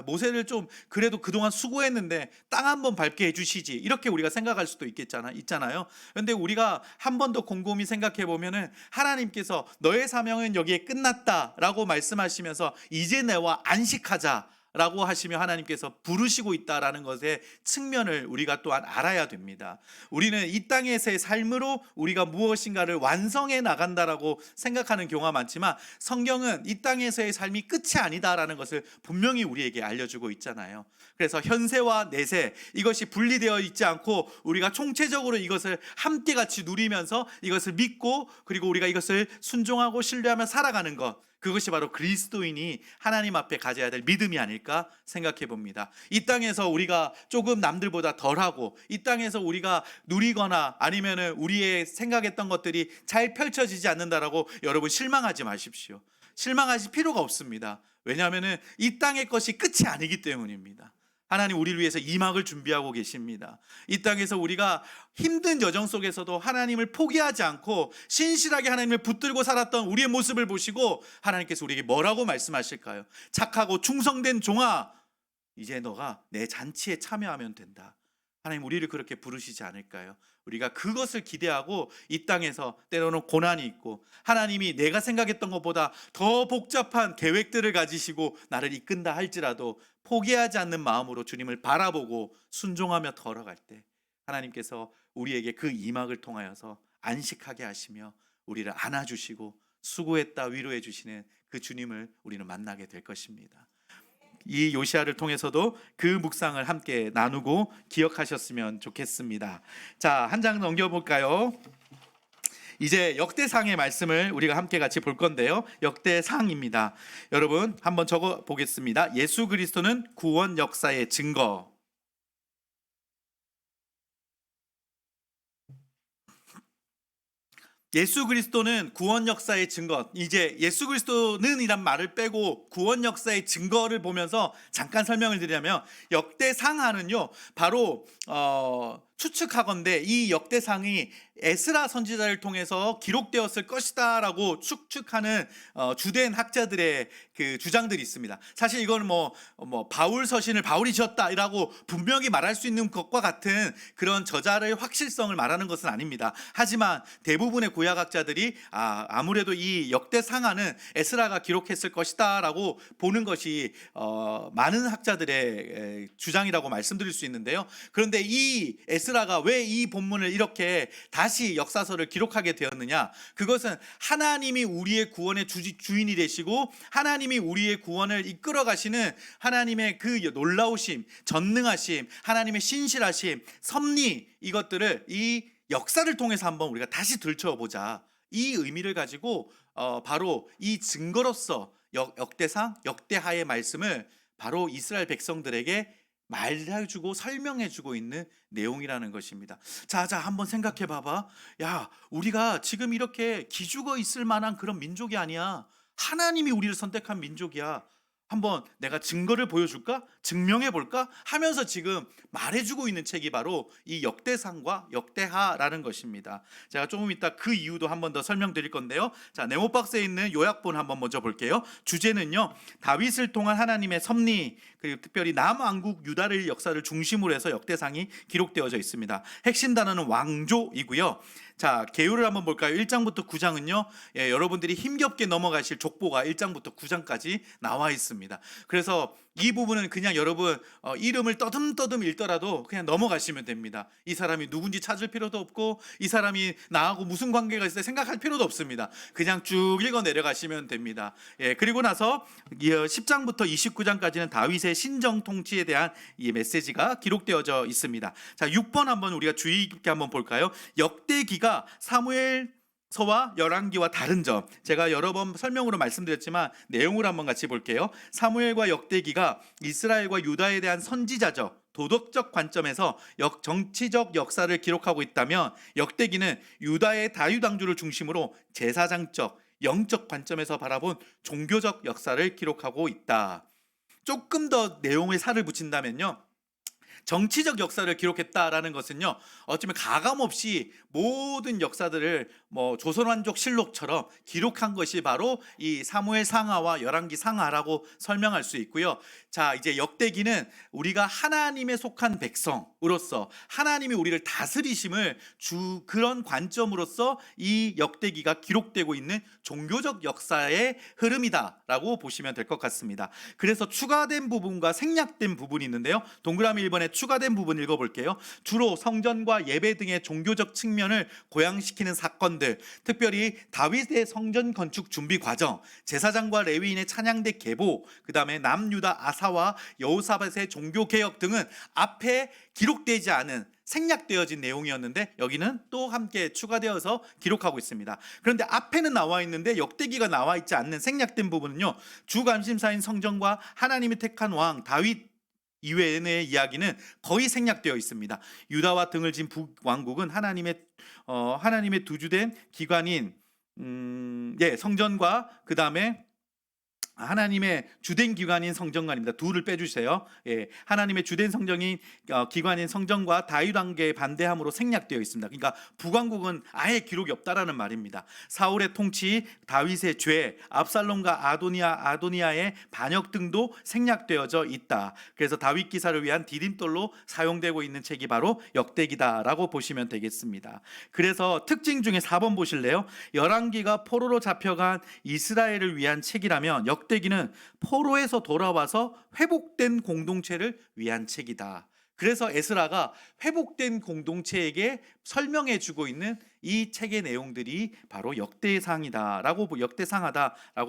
모세를 좀 그래도 그동안 수고했는데 땅 한번 밟게 해주시지, 이렇게 우리가 생각할 수도 있잖아요. 그런데 우리가 한 번 더 곰곰이 생각해 보면은 하나님께서 너의 사명은 여기에 끝났다라고 말씀하시면서 이제 내와 안식하자 라고 하시며 하나님께서 부르시고 있다라는 것의 측면을 우리가 또한 알아야 됩니다. 우리는 이 땅에서의 삶으로 우리가 무엇인가를 완성해 나간다라고 생각하는 경우가 많지만 성경은 이 땅에서의 삶이 끝이 아니다라는 것을 분명히 우리에게 알려주고 있잖아요. 그래서 현세와 내세 이것이 분리되어 있지 않고 우리가 총체적으로 이것을 함께 같이 누리면서 이것을 믿고 그리고 우리가 이것을 순종하고 신뢰하며 살아가는 것, 그것이 바로 그리스도인이 하나님 앞에 가져야 될 믿음이 아닐까 생각해 봅니다. 이 땅에서 우리가 조금 남들보다 덜하고 이 땅에서 우리가 누리거나 아니면은 우리의 생각했던 것들이 잘 펼쳐지지 않는다라고 여러분 실망하지 마십시오. 실망하실 필요가 없습니다. 왜냐하면은 이 땅의 것이 끝이 아니기 때문입니다. 하나님 우리를 위해서 이막을 준비하고 계십니다. 이 땅에서 우리가 힘든 여정 속에서도 하나님을 포기하지 않고 신실하게 하나님을 붙들고 살았던 우리의 모습을 보시고 하나님께서 우리에게 뭐라고 말씀하실까요? 착하고 충성된 종아, 이제 너가 내 잔치에 참여하면 된다. 하나님 우리를 그렇게 부르시지 않을까요? 우리가 그것을 기대하고 이 땅에서 때로는 고난이 있고 하나님이 내가 생각했던 것보다 더 복잡한 계획들을 가지시고 나를 이끈다 할지라도 포기하지 않는 마음으로 주님을 바라보고 순종하며 걸어갈 때 하나님께서 우리에게 그 이막을 통하여서 안식하게 하시며 우리를 안아주시고 수고했다 위로해 주시는 그 주님을 우리는 만나게 될 것입니다. 이 요시야를 통해서도 그 묵상을 함께 나누고 기억하셨으면 좋겠습니다. 자, 한 장 넘겨볼까요? 이제 역대상의 말씀을 우리가 함께 같이 볼 건데요, 역대상입니다. 여러분 한번 적어 보겠습니다. 예수 그리스도는 구원 역사의 증거. 예수 그리스도는 구원 역사의 증거. 이제 예수 그리스도는 이란 말을 빼고 구원 역사의 증거를 보면서 잠깐 설명을 드리자면 역대상하는요 바로 추측하건대 이 역대상이 에스라 선지자를 통해서 기록되었을 것이다라고 추측하는 주된 학자들의 그 주장들이 있습니다. 사실 이건 뭐 바울 서신을 바울이 지었다라고 분명히 말할 수 있는 것과 같은 그런 저자의 확실성을 말하는 것은 아닙니다. 하지만 대부분의 구약학자들이 아무래도 이 역대상하는 에스라가 기록했을 것이다라고 보는 것이 많은 학자들의 주장이라고 말씀드릴 수 있는데요. 그런데 이 에스라가 왜 이 본문을 이렇게 다시 역사서를 기록하게 되었느냐? 그것은 하나님이 우리의 구원의 주인이 되시고 하나님이 우리의 구원을 이끌어 가시는 하나님의 그 놀라우심, 전능하심, 하나님의 신실하심, 섭리, 이것들을 이 역사를 통해서 한번 우리가 다시 들춰보자. 이 의미를 가지고 바로 이 증거로서 역대상, 역대하의 말씀을 바로 이스라엘 백성들에게 말해주고 설명해주고 있는 내용이라는 것입니다. 자, 한번 생각해 봐봐. 야, 우리가 지금 이렇게 기죽어 있을 만한 그런 민족이 아니야. 하나님이 우리를 선택한 민족이야. 한번 내가 증거를 보여줄까? 증명해 볼까? 하면서 지금 말해주고 있는 책이 바로 이 역대상과 역대하라는 것입니다. 제가 조금 이따 그 이유도 한번 더 설명드릴 건데요. 자, 네모박스에 있는 요약본 한번 먼저 볼게요. 주제는요, 다윗을 통한 하나님의 섭리, 그리고 특별히 남왕국 유다의 역사를 중심으로 해서 역대상이 기록되어져 있습니다. 핵심 단어는 왕조이고요. 자, 개요를 한번 볼까요? 1장부터 9장은요, 여러분들이 힘겹게 넘어가실 족보가 1장부터 9장까지 나와 있습니다. 그래서 이 부분은 그냥 여러분 이름을 떠듬떠듬 읽더라도 그냥 넘어가시면 됩니다. 이 사람이 누군지 찾을 필요도 없고 이 사람이 나하고 무슨 관계가 있을지 생각할 필요도 없습니다. 그냥 쭉 읽어 내려가시면 됩니다. 그리고 나서 10장부터 29장까지는 다윗의 신정 통치에 대한 이 메시지가 기록되어져 있습니다. 자, 6번 한번 우리가 주의 깊게 한번 볼까요? 역대기가 사무엘서와 열왕기와 다른 점, 제가 여러 번 설명으로 말씀드렸지만 내용을 한번 같이 볼게요. 사무엘과 역대기가 이스라엘과 유다에 대한 선지자적, 도덕적 관점에서 정치적 역사를 기록하고 있다면, 역대기는 유다의 다윗 왕조를 중심으로 제사장적, 영적 관점에서 바라본 종교적 역사를 기록하고 있다. 조금 더 내용에 살을 붙인다면요, 정치적 역사를 기록했다라는 것은요, 어쩌면 가감없이 모든 역사들을 조선왕족 실록처럼 기록한 것이 바로 이 사무엘 상하와 열왕기 상하라고 설명할 수 있고요. 자, 이제 역대기는 우리가 하나님에 속한 백성으로서 하나님이 우리를 다스리심을 그런 관점으로서 이 역대기가 기록되고 있는 종교적 역사의 흐름이다라고 보시면 될 것 같습니다. 그래서 추가된 부분과 생략된 부분이 있는데요. 동그라미 1번에 추가된 부분 읽어볼게요. 주로 성전과 예배 등의 종교적 측면을 고양시키는 사건들, 특별히 다윗의 성전 건축 준비 과정, 제사장과 레위인의 찬양대 계보, 그 다음에 남유다 아사와 여호사밧의 종교 개혁 등은 앞에 기록되지 않은 생략되어진 내용이었는데 여기는 또 함께 추가되어서 기록하고 있습니다. 그런데 앞에는 나와 있는데 역대기가 나와 있지 않는 생략된 부분은요, 주관심사인 성전과 하나님이 택한 왕 다윗 이외의 이야기는 거의 생략되어 있습니다. 유다와 등을 진 북왕국은 하나님의 두주된 기관인 성전과 그 다음에 하나님의 주된 기관인 성전관입니다. 둘을 빼주세요. 하나님의 주된 성전인 기관인 성전과 다윗 왕계에 반대함으로 생략되어 있습니다. 그러니까 북왕국은 아예 기록이 없다라는 말입니다. 사울의 통치, 다윗의 죄, 압살롬과 아도니아의 반역 등도 생략되어져 있다. 그래서 다윗 기사를 위한 디딤돌로 사용되고 있는 책이 바로 역대기다라고 보시면 되겠습니다. 그래서 특징 중에 4번 보실래요? 열왕기가 포로로 잡혀간 이스라엘을 위한 책이라면 역대기는 포로에서 돌아와서 회복된 공동체를 위한 책이다. 그래서 에스라가 회복된 공동체에게 설명해 주고 있는 이 책의 내용들이 바로 역대상하다라고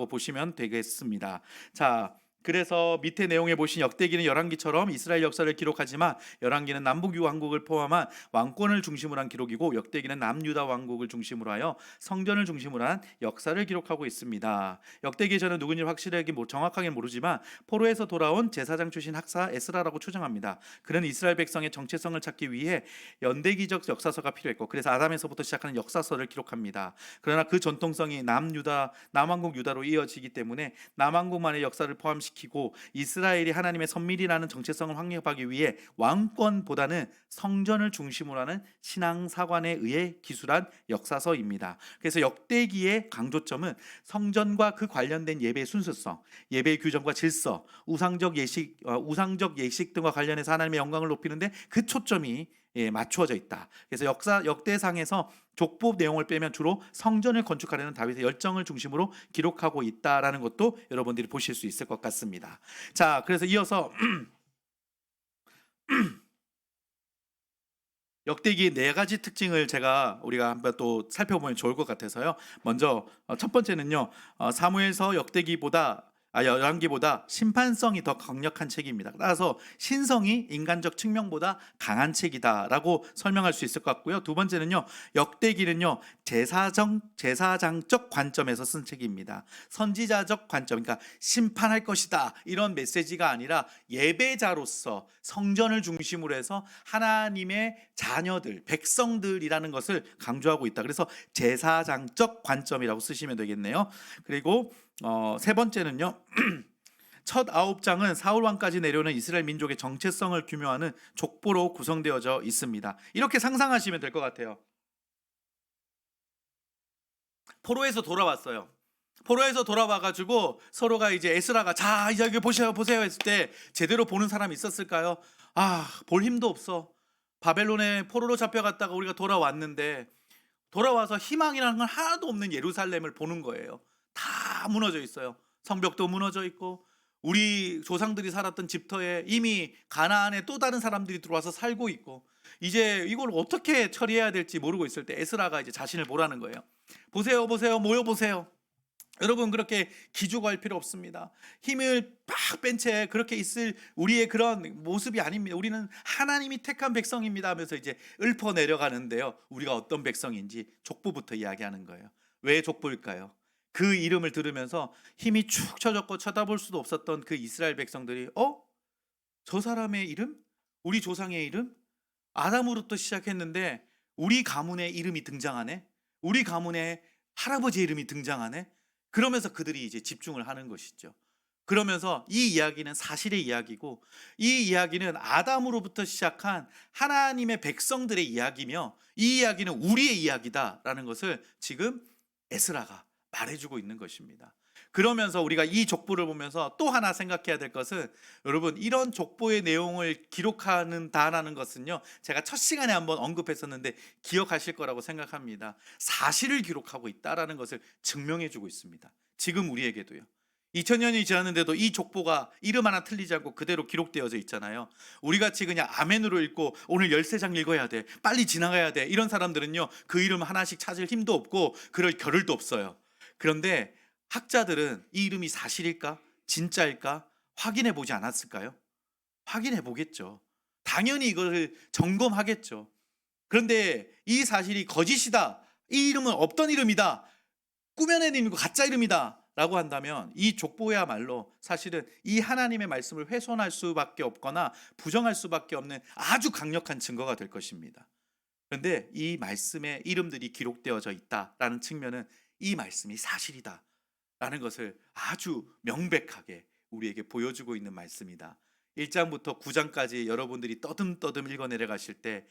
보시면 되겠습니다. 자, 그래서 밑에 내용에 보신 역대기는 열왕기처럼 이스라엘 역사를 기록하지만 열왕기는 남북유 왕국을 포함한 왕권을 중심으로 한 기록이고 역대기는 남유다 왕국을 중심으로 하여 성전을 중심으로 한 역사를 기록하고 있습니다. 역대기 저는 누군지 확실하게 정확하게 모르지만 포로에서 돌아온 제사장 출신 학사 에스라라고 추정합니다. 그는 이스라엘 백성의 정체성을 찾기 위해 연대기적 역사서가 필요했고 그래서 아담에서부터 시작하는 역사서를 기록합니다. 그러나 그 전통성이 남왕국 유다로 이어지기 때문에 남왕국만의 역사를 포함시키는 강화시키고 이스라엘이 하나님의 선밀이라는 정체성을 확립하기 위해 왕권보다는 성전을 중심으로 하는 신앙사관에 의해 기술한 역사서입니다. 그래서 역대기의 강조점은 성전과 그 관련된 예배 순수성, 예배 규정과 질서, 우상적 예식 등과 관련해서 하나님의 영광을 높이는데 그 초점이 맞추어져 있다. 그래서 역대상에서 족보 내용을 빼면 주로 성전을 건축하려는 다윗의 열정을 중심으로 기록하고 있다라는 것도 여러분들이 보실 수 있을 것 같습니다. 자, 그래서 이어서 역대기의 네 가지 특징을 우리가 한번 또 살펴보면 좋을 것 같아서요. 먼저 첫 번째는요. 사무엘서 열왕기보다 심판성이 더 강력한 책입니다. 따라서 신성이 인간적 측면보다 강한 책이다라고 설명할 수 있을 것 같고요. 두 번째는요. 역대기는요. 제사장적 관점에서 쓴 책입니다. 선지자적 관점, 그러니까 심판할 것이다 이런 메시지가 아니라 예배자로서 성전을 중심으로 해서 하나님의 자녀들, 백성들이라는 것을 강조하고 있다. 그래서 제사장적 관점이라고 쓰시면 되겠네요. 그리고 세 번째는요. 첫 9장은 사울 왕까지 내려오는 이스라엘 민족의 정체성을 규명하는 족보로 구성되어져 있습니다. 이렇게 상상하시면 될 것 같아요. 포로에서 돌아왔어요. 포로에서 돌아와가지고 서로가 이제 에스라가 자 이제 여기 보세요 했을 때 제대로 보는 사람이 있었을까요? 볼 힘도 없어. 바벨론에 포로로 잡혀갔다가 우리가 돌아왔는데 돌아와서 희망이라는 건 하나도 없는 예루살렘을 보는 거예요. 다 무너져 있어요. 성벽도 무너져 있고 우리 조상들이 살았던 집터에 이미 가나안에 또 다른 사람들이 들어와서 살고 있고 이제 이걸 어떻게 처리해야 될지 모르고 있을 때 에스라가 이제 자신을 보라는 거예요. 보세요 모여보세요. 여러분 그렇게 기죽어할 필요 없습니다. 힘을 팍 뺀 채 그렇게 있을 우리의 그런 모습이 아닙니다. 우리는 하나님이 택한 백성입니다 하면서 이제 읊어 내려가는데요. 우리가 어떤 백성인지 족보부터 이야기하는 거예요. 왜 족보일까요? 그 이름을 들으면서 힘이 축 처졌고 쳐다볼 수도 없었던 그 이스라엘 백성들이 저 사람의 이름? 우리 조상의 이름? 아담으로부터 시작했는데 우리 가문의 이름이 등장하네? 우리 가문의 할아버지 이름이 등장하네? 그러면서 그들이 이제 집중을 하는 것이죠. 그러면서 이 이야기는 사실의 이야기고 이 이야기는 아담으로부터 시작한 하나님의 백성들의 이야기며 이 이야기는 우리의 이야기다라는 것을 지금 에스라가 말해주고 있는 것입니다. 그러면서 우리가 이 족보를 보면서 또 하나 생각해야 될 것은 여러분 이런 족보의 내용을 기록하는다라는 것은요 제가 첫 시간에 한번 언급했었는데 기억하실 거라고 생각합니다. 사실을 기록하고 있다라는 것을 증명해주고 있습니다. 지금 우리에게도요. 2000년이 지났는데도 이 족보가 이름 하나 틀리지 않고 그대로 기록되어져 있잖아요. 우리같이 그냥 아멘으로 읽고 오늘 13장 읽어야 돼 빨리 지나가야 돼 이런 사람들은요 그 이름 하나씩 찾을 힘도 없고 그럴 겨를도 없어요. 그런데 학자들은 이 이름이 사실일까? 진짜일까? 확인해 보지 않았을까요? 확인해 보겠죠. 당연히 이걸 점검하겠죠. 그런데 이 사실이 거짓이다. 이 이름은 없던 이름이다. 꾸며낸 이름이고 가짜 이름이다. 라고 한다면 이 족보야말로 사실은 이 하나님의 말씀을 훼손할 수밖에 없거나 부정할 수밖에 없는 아주 강력한 증거가 될 것입니다. 그런데 이 말씀에 이름들이 기록되어져 있다라는 측면은 이 말씀이 사실이다 라는 것을 아주 명백하게 우리에게 보여주고 있는 말씀이다. 1장부터 9장까지 여러분들이 떠듬떠듬 읽어 내려가실 때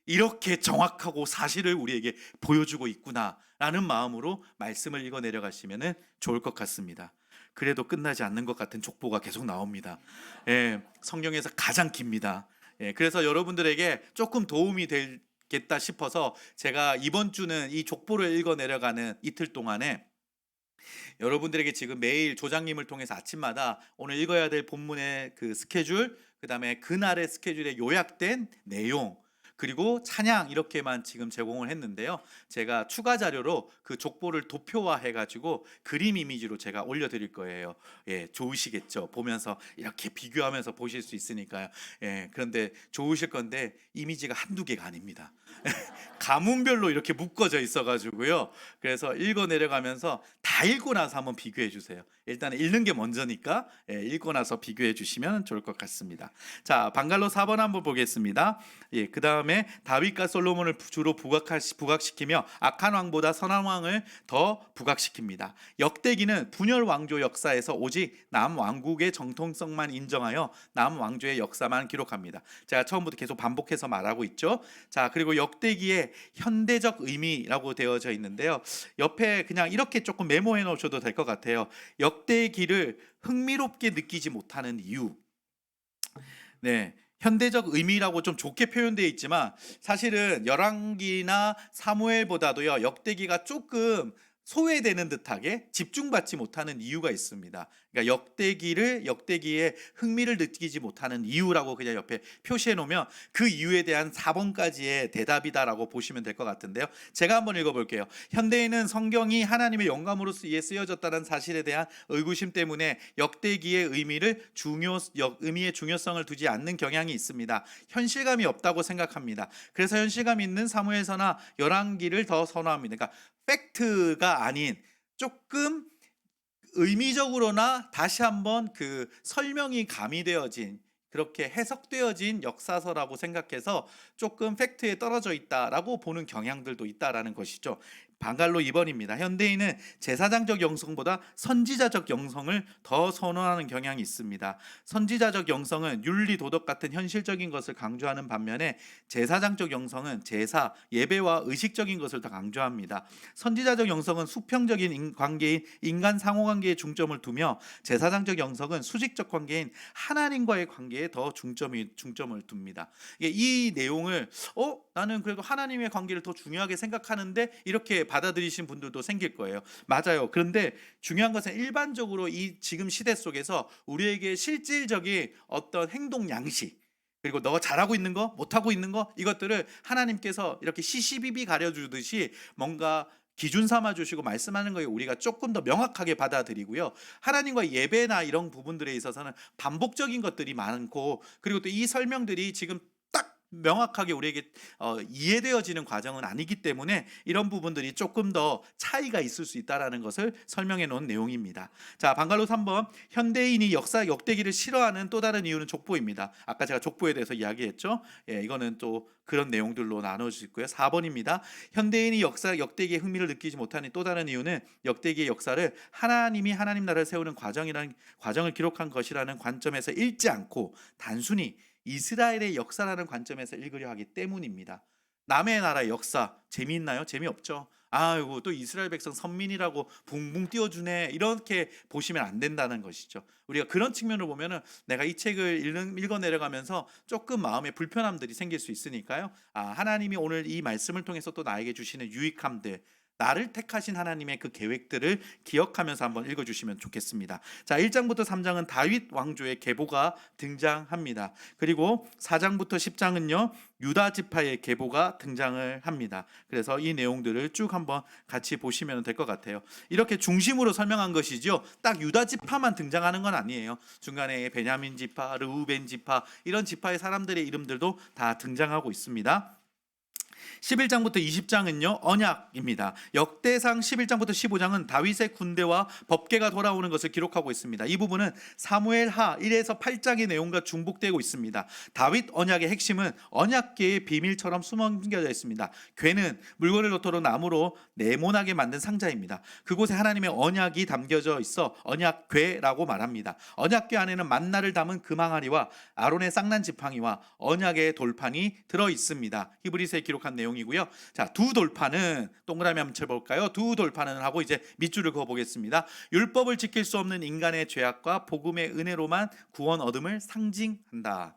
이렇게 정확하고 사실을 우리에게 보여주고 있구나 라는 마음으로 말씀을 읽어 내려가시면 좋을 것 같습니다. 그래도 끝나지 않는 것 같은 족보가 계속 나옵니다. 성경에서 가장 깁니다. 그래서 여러분들에게 조금 도움이 되겠다 싶어서 제가 이번 주는 이 족보를 읽어 내려가는 이틀 동안에 여러분들에게 지금 매일 조장님을 통해서 아침마다 오늘 읽어야 될 본문의 그 스케줄, 그 다음에 그날의 스케줄에 요약된 내용, 그리고 찬양 이렇게만 지금 제공을 했는데요. 제가 추가 자료로 그 족보를 도표화해 가지고 그림 이미지로 제가 올려드릴 거예요. 좋으시겠죠? 보면서 이렇게 비교하면서 보실 수 있으니까요. 그런데 좋으실 건데 이미지가 한두 개가 아닙니다. 가문별로 이렇게 묶어져 있어가지고요. 그래서 읽어 내려가면서 다 읽고 나서 한번 비교해 주세요. 일단 읽는 게 먼저니까 읽고 나서 비교해 주시면 좋을 것 같습니다. 자, 방갈로 4번 한번 보겠습니다. 그 다음에 다음에 다윗과 솔로몬을 주로 부각시키며 악한 왕보다 선한 왕을 더 부각시킵니다. 역대기는 분열 왕조 역사에서 오직 남왕국의 정통성만 인정하여 남왕조의 역사만 기록합니다. 제가 처음부터 계속 반복해서 말하고 있죠. 자, 그리고 역대기의 현대적 의미라고 되어져 있는데요. 옆에 그냥 이렇게 조금 메모해 놓으셔도 될 것 같아요. 역대기를 흥미롭게 느끼지 못하는 이유. 네. 현대적 의미라고 좀 좋게 표현되어 있지만 사실은 열왕기나 사무엘보다도요 역대기가 조금 소외되는 듯하게 집중받지 못하는 이유가 있습니다. 그러니까 역대기에 흥미를 느끼지 못하는 이유라고 그냥 옆에 표시해 놓으면 그 이유에 대한 4번까지의 대답이다라고 보시면 될 것 같은데요. 제가 한번 읽어볼게요. 현대인은 성경이 하나님의 영감으로 쓰여졌다는 사실에 대한 의구심 때문에 역대기의 의미의 중요성을 두지 않는 경향이 있습니다. 현실감이 없다고 생각합니다. 그래서 현실감 있는 사무엘서나 열왕기를 더 선호합니다. 그러니까 팩트가 아닌 조금 의미적으로나 다시 한번 그 설명이 가미되어진 그렇게 해석되어진 역사서라고 생각해서 조금 팩트에 떨어져 있다라고 보는 경향들도 있다라는 것이죠. 방갈로 2번입니다. 현대인은 제사장적 영성보다 선지자적 영성을 더 선호하는 경향이 있습니다. 선지자적 영성은 윤리, 도덕 같은 현실적인 것을 강조하는 반면에 제사장적 영성은 제사, 예배와 의식적인 것을 더 강조합니다. 선지자적 영성은 수평적인 관계인 인간 상호관계에 중점을 두며 제사장적 영성은 수직적 관계인 하나님과의 관계에 더 중점을 둡니다. 이 내용을 나는 그래도 하나님의 관계를 더 중요하게 생각하는데 이렇게 받아들이신 분들도 생길 거예요. 맞아요. 그런데 중요한 것은 일반적으로 이 지금 시대 속에서 우리에게 실질적인 어떤 행동 양식 그리고 너가 잘하고 있는 거, 못하고 있는 거 이것들을 하나님께서 이렇게 시시비비 가려주듯이 뭔가 기준 삼아 주시고 말씀하는 거에 우리가 조금 더 명확하게 받아들이고요. 하나님과 예배나 이런 부분들에 있어서는 반복적인 것들이 많고 그리고 또 이 설명들이 지금 딱 명확하게 우리에게 이해되어지는 과정은 아니기 때문에 이런 부분들이 조금 더 차이가 있을 수 있다는 것을 설명해 놓은 내용입니다. 자, 방갈로 3번. 현대인이 역대기를 싫어하는 또 다른 이유는 족보입니다. 아까 제가 족보에 대해서 이야기했죠. 이거는 또 그런 내용들로 나눠질 있고요. 4번입니다. 현대인이 역대기에 흥미를 느끼지 못하는 또 다른 이유는 역대기의 역사를 하나님이 하나님 나라를 세우는 과정을 기록한 것이라는 관점에서 읽지 않고 단순히 이스라엘의 역사라는 관점에서 읽으려 하기 때문입니다. 남의 나라의 역사 재미있나요? 재미없죠. 아이고 또 이스라엘 백성 선민이라고 붕붕 띄워주네 이렇게 보시면 안 된다는 것이죠. 우리가 그런 측면을 보면은 내가 이 책을 읽어 내려가면서 조금 마음에 불편함들이 생길 수 있으니까요. 하나님이 오늘 이 말씀을 통해서 또 나에게 주시는 유익함들 나를 택하신 하나님의 그 계획들을 기억하면서 한번 읽어주시면 좋겠습니다. 자, 1장부터 3장은 다윗 왕조의 계보가 등장합니다. 그리고 4장부터 10장은요 유다 지파의 계보가 등장을 합니다. 그래서 이 내용들을 쭉 한번 같이 보시면 될 것 같아요. 이렇게 중심으로 설명한 것이죠. 딱 유다 지파만 등장하는 건 아니에요. 중간에 베냐민 지파, 르우벤 지파 이런 지파의 사람들의 이름들도 다 등장하고 있습니다. 11장부터 20장은요 언약입니다. 역대상 11장부터 15장은 다윗의 군대와 법궤가 돌아오는 것을 기록하고 있습니다. 이 부분은 사무엘하 1에서 8장의 내용과 중복되고 있습니다. 다윗 언약의 핵심은 언약궤의 비밀처럼 숨겨져 있습니다. 궤는 물건을 넣도록 나무로 네모나게 만든 상자입니다. 그곳에 하나님의 언약이 담겨져 있어 언약궤라고 말합니다. 언약궤 안에는 만나를 담은 금항아리와 아론의 쌍난 지팡이와 언약의 돌판이 들어 있습니다. 히브리서에 기록한 내용이고요. 자, 두 돌판은 동그라미 한번 쳐볼까요? 두 돌판은 하고 이제 밑줄을 그어보겠습니다. 율법을 지킬 수 없는 인간의 죄악과 복음의 은혜로만 구원 얻음을 상징한다.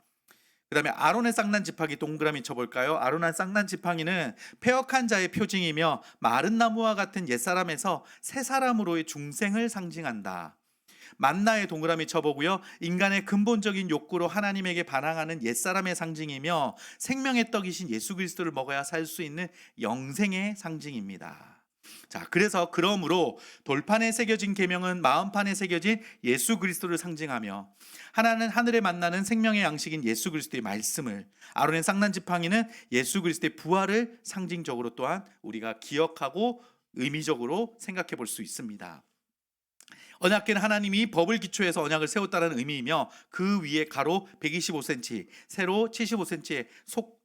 그 다음에 아론의 쌍난 지팡이 동그라미 쳐볼까요? 아론의 쌍난 지팡이는 패역한 자의 표징이며 마른 나무와 같은 옛사람에서 새 사람으로의 중생을 상징한다. 만나의 동그라미 쳐보고요. 인간의 근본적인 욕구로 하나님에게 반항하는 옛사람의 상징이며 생명의 떡이신 예수 그리스도를 먹어야 살 수 있는 영생의 상징입니다. 자, 그러므로 돌판에 새겨진 계명은 마음판에 새겨진 예수 그리스도를 상징하며 하나는 하늘에 만나는 생명의 양식인 예수 그리스도의 말씀을, 아론의 쌍난 지팡이는 예수 그리스도의 부활을 상징적으로 또한 우리가 기억하고 의미적으로 생각해 볼 수 있습니다. 언약궤는 하나님이 법을 기초해서 언약을 세웠다는 의미이며 그 위에 가로 125cm, 세로 75cm의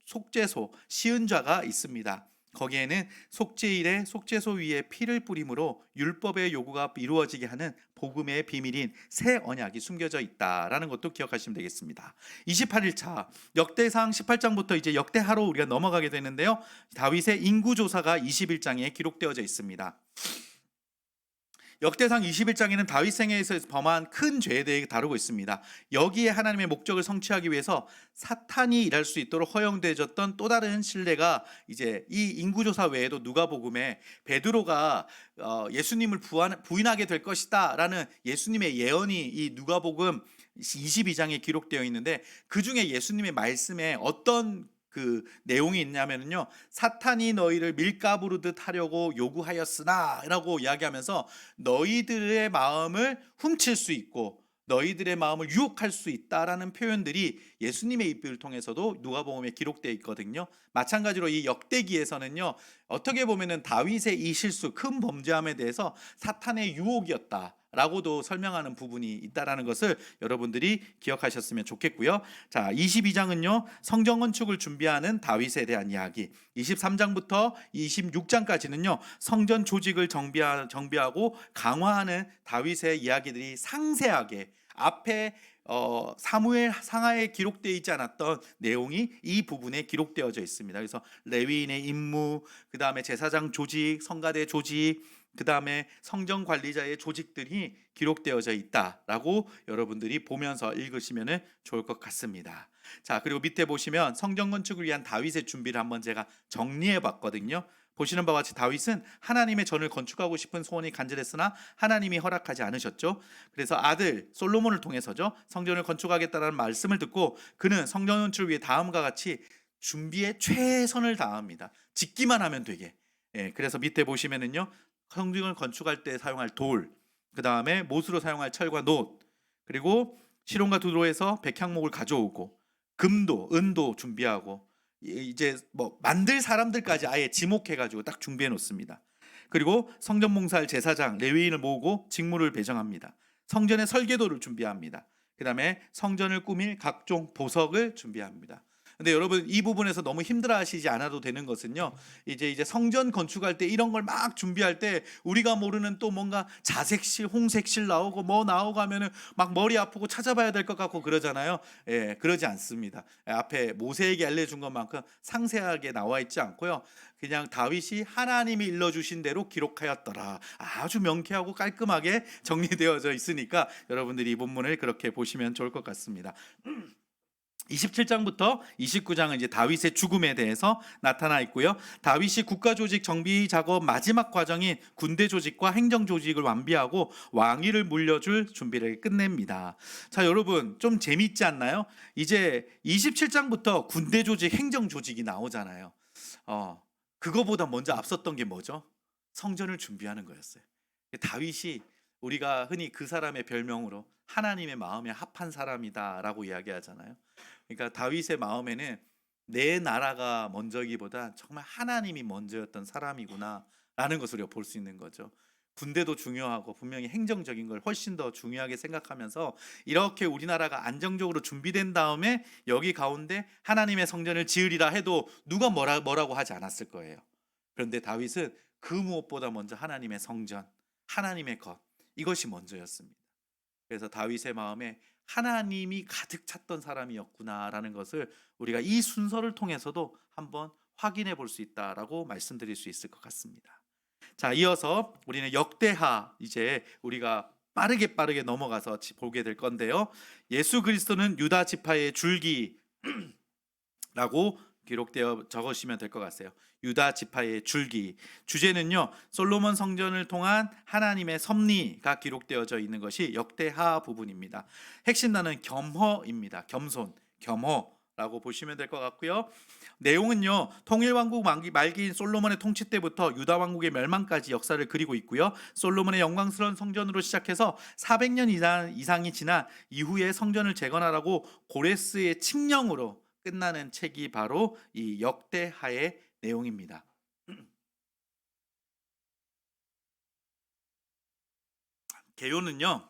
속죄소 시은좌가 있습니다. 거기에는 속죄일에 속죄소 위에 피를 뿌림으로 율법의 요구가 이루어지게 하는 복음의 비밀인 새 언약이 숨겨져 있다라는 것도 기억하시면 되겠습니다. 28일차 역대상 18장부터 이제 역대하로 우리가 넘어가게 되는데요. 다윗의 인구조사가 21장에 기록되어져 있습니다. 역대상 21장에는 다윗 생애에서 범한 큰 죄에 대해 다루고 있습니다. 여기에 하나님의 목적을 성취하기 위해서 사탄이 일할 수 있도록 허용되어졌던 또 다른 신뢰가 이제 이 인구조사 외에도 누가복음에 베드로가 예수님을 부인하게 될 것이다라는 예수님의 예언이 이 누가복음 22장에 기록되어 있는데, 그 중에 예수님의 말씀에 어떤 그 내용이 있냐면요, 사탄이 너희를 밀가부르듯 하려고 요구하였으나 라고 이야기하면서 너희들의 마음을 훔칠 수 있고 너희들의 마음을 유혹할 수 있다라는 표현들이 예수님의 입을 통해서도 누가복음에 기록되어 있거든요. 마찬가지로 이 역대기에서는요, 어떻게 보면은 다윗의 이 실수, 큰 범죄함에 대해서 사탄의 유혹이었다 라고도 설명하는 부분이 있다라는 것을 여러분들이 기억하셨으면 좋겠고요. 자, 22장은요, 성전 건축을 준비하는 다윗에 대한 이야기, 23장부터 26장까지는요 성전 조직을 정비하고 강화하는 다윗의 이야기들이 상세하게 앞에 사무엘 상하에 기록되어 있지 않았던 내용이 이 부분에 기록되어져 있습니다. 그래서 레위인의 임무, 그 다음에 제사장 조직, 성가대 조직, 그 다음에 성전 관리자의 조직들이 기록되어져 있다라고 여러분들이 보면서 읽으시면 좋을 것 같습니다. 자, 그리고 밑에 보시면 성전 건축을 위한 다윗의 준비를 한번 제가 정리해 봤거든요. 보시는 바와 같이 다윗은 하나님의 전을 건축하고 싶은 소원이 간절했으나 하나님이 허락하지 않으셨죠. 그래서 아들 솔로몬을 통해서죠, 성전을 건축하겠다는 말씀을 듣고 그는 성전 건축을 위해 다음과 같이 준비에 최선을 다합니다. 짓기만 하면 되게. 그래서 밑에 보시면은요, 성전을 건축할 때 사용할 돌, 그 다음에 못으로 사용할 철과 놋, 그리고 시론과 두로에서 백향목을 가져오고 금도 은도 준비하고 이제 뭐 만들 사람들까지 아예 지목해가지고 딱 준비해 놓습니다. 그리고 성전 봉사할 제사장 레위인을 모으고 직무를 배정합니다. 성전의 설계도를 준비합니다. 그 다음에 성전을 꾸밀 각종 보석을 준비합니다. 근데 여러분, 이 부분에서 너무 힘들어하시지 않아도 되는 것은요, 이제 성전 건축할 때 이런 걸 막 준비할 때 우리가 모르는 또 뭔가 자색실, 홍색실 나오고 뭐 나오고 하면은 막 머리 아프고 찾아봐야 될 것 같고 그러잖아요. 그러지 않습니다. 앞에 모세에게 알려준 것만큼 상세하게 나와 있지 않고요, 그냥 다윗이 하나님이 일러주신 대로 기록하였더라, 아주 명쾌하고 깔끔하게 정리되어져 있으니까 여러분들이 이 본문을 그렇게 보시면 좋을 것 같습니다. 27장부터 29장은 이제 다윗의 죽음에 대해서 나타나 있고요. 다윗이 국가 조직 정비 작업 마지막 과정인 군대 조직과 행정 조직을 완비하고 왕위를 물려줄 준비를 끝냅니다. 자, 여러분, 좀 재밌지 않나요? 이제 27장부터 군대 조직, 행정 조직이 나오잖아요. 그거보다 먼저 앞섰던 게 뭐죠? 성전을 준비하는 거였어요. 다윗이 우리가 흔히 그 사람의 별명으로 하나님의 마음에 합한 사람이다라고 이야기하잖아요. 그러니까 다윗의 마음에는 내 나라가 먼저이기보다 정말 하나님이 먼저였던 사람이구나라는 것을 우리가 볼 수 있는 거죠. 군대도 중요하고 분명히 행정적인 걸 훨씬 더 중요하게 생각하면서 이렇게 우리나라가 안정적으로 준비된 다음에 여기 가운데 하나님의 성전을 지으리라 해도 누가 뭐라고 하지 않았을 거예요. 그런데 다윗은 그 무엇보다 먼저 하나님의 성전, 하나님의 것, 이것이 먼저였습니다. 그래서 다윗의 마음에 하나님이 가득 찼던 사람이었구나라는 것을 우리가 이 순서를 통해서도 한번 확인해 볼 수 있다라고 말씀드릴 수 있을 것 같습니다. 자, 이어서 우리는 역대하, 이제 우리가 빠르게 넘어가서 보게 될 건데요. 예수 그리스도는 유다 지파의 줄기라고 기록되어 적으시면 될 것 같아요. 유다 지파의 줄기. 주제는요, 솔로몬 성전을 통한 하나님의 섭리가 기록되어져 있는 것이 역대하 부분입니다. 핵심 단어는 겸허입니다. 겸손, 겸허라고 보시면 될 것 같고요. 내용은요, 통일왕국 말기인 솔로몬의 통치 때부터 유다 왕국의 멸망까지 역사를 그리고 있고요. 솔로몬의 영광스러운 성전으로 시작해서 400년 이상이 지난 이후에 성전을 재건하라고 고레스의 칙령으로 끝나는 책이 바로 이 역대하의 내용입니다. 개요는요,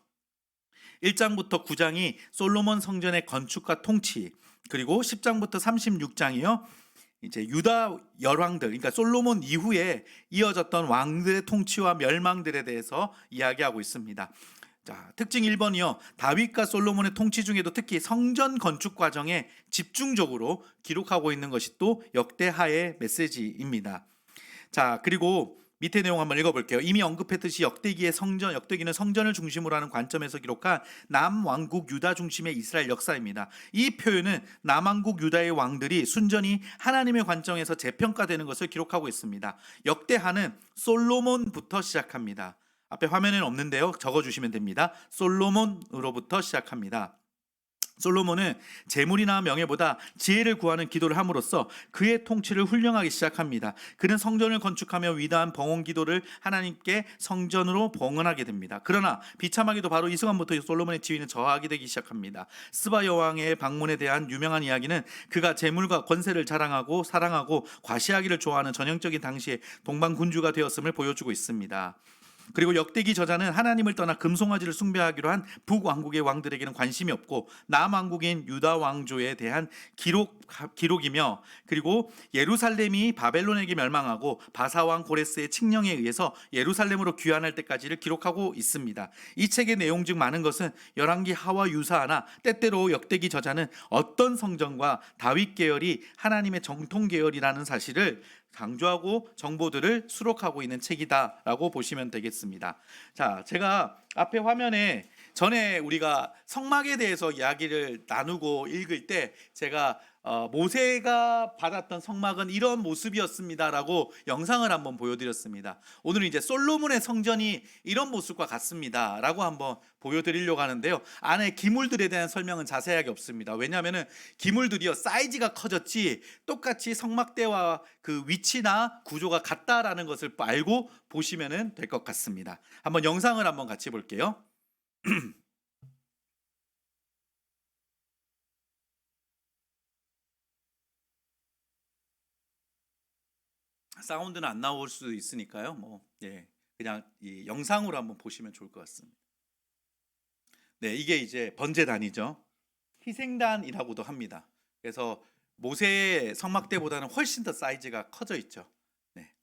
1장부터 9장이 솔로몬 성전의 건축과 통치, 그리고 10장부터 36장이요 이제 유다 열왕들, 그러니까 솔로몬 이후에 이어졌던 왕들의 통치와 멸망들에 대해서 이야기하고 있습니다. 자, 특징 1번이요. 다윗과 솔로몬의 통치 중에도 특히 성전 건축 과정에 집중적으로 기록하고 있는 것이 또 역대하의 메시지입니다. 자, 그리고 밑에 내용 한번 읽어볼게요. 이미 언급했듯이 역대기는 성전을 중심으로 하는 관점에서 기록한 남왕국 유다 중심의 이스라엘 역사입니다. 이 표현은 남왕국 유다의 왕들이 순전히 하나님의 관점에서 재평가되는 것을 기록하고 있습니다. 역대하는 솔로몬부터 시작합니다. 앞에 화면에는 없는데요. 적어주시면 됩니다. 솔로몬으로부터 시작합니다. 솔로몬은 재물이나 명예보다 지혜를 구하는 기도를 함으로써 그의 통치를 훌륭하게 시작합니다. 그는 성전을 건축하며 위대한 봉헌 기도를 하나님께 성전으로 봉헌하게 됩니다. 그러나 비참하게도 바로 이 순간부터 솔로몬의 지위는 저하게 되기 시작합니다. 스바 여왕의 방문에 대한 유명한 이야기는 그가 재물과 권세를 자랑하고 사랑하고 과시하기를 좋아하는 전형적인 당시의 동방군주가 되었음을 보여주고 있습니다. 그리고 역대기 저자는 하나님을 떠나 금송아지를 숭배하기로 한 북왕국의 왕들에게는 관심이 없고 남왕국인 유다 왕조에 대한 기록이며, 그리고 예루살렘이 바벨론에게 멸망하고 바사왕 고레스의 칙령에 의해서 예루살렘으로 귀환할 때까지를 기록하고 있습니다. 이 책의 내용 중 많은 것은 열왕기 하와 유사하나 때때로 역대기 저자는 어떤 성전과 다윗 계열이 하나님의 정통 계열이라는 사실을 강조하고 정보들을 수록하고 있는 책이다라고 보시면 되겠습니다. 자, 제가 앞에 화면에 전에 우리가 성막에 대해서 이야기를 나누고 읽을 때 제가 모세가 받았던 성막은 이런 모습이었습니다라고 영상을 한번 보여드렸습니다. 오늘은 이제 솔로몬의 성전이 이런 모습과 같습니다라고 한번 보여드리려고 하는데요. 안에 기물들에 대한 설명은 자세하게 없습니다. 왜냐하면 기물들이요 사이즈가 커졌지 똑같이 성막대와 그 위치나 구조가 같다라는 것을 알고 보시면 될 것 같습니다. 한번 영상을 한번 같이 볼게요. 사운드는 안 나올 수도 있으니까요. 그냥 이 영상으로 한번 보시면 좋을 것 같습니다. 네, 이게 이제 번제단이죠. 희생단이라고도 합니다. 그래서 모세의 성막대보다는 훨씬 더 사이즈가 커져 있죠. 네.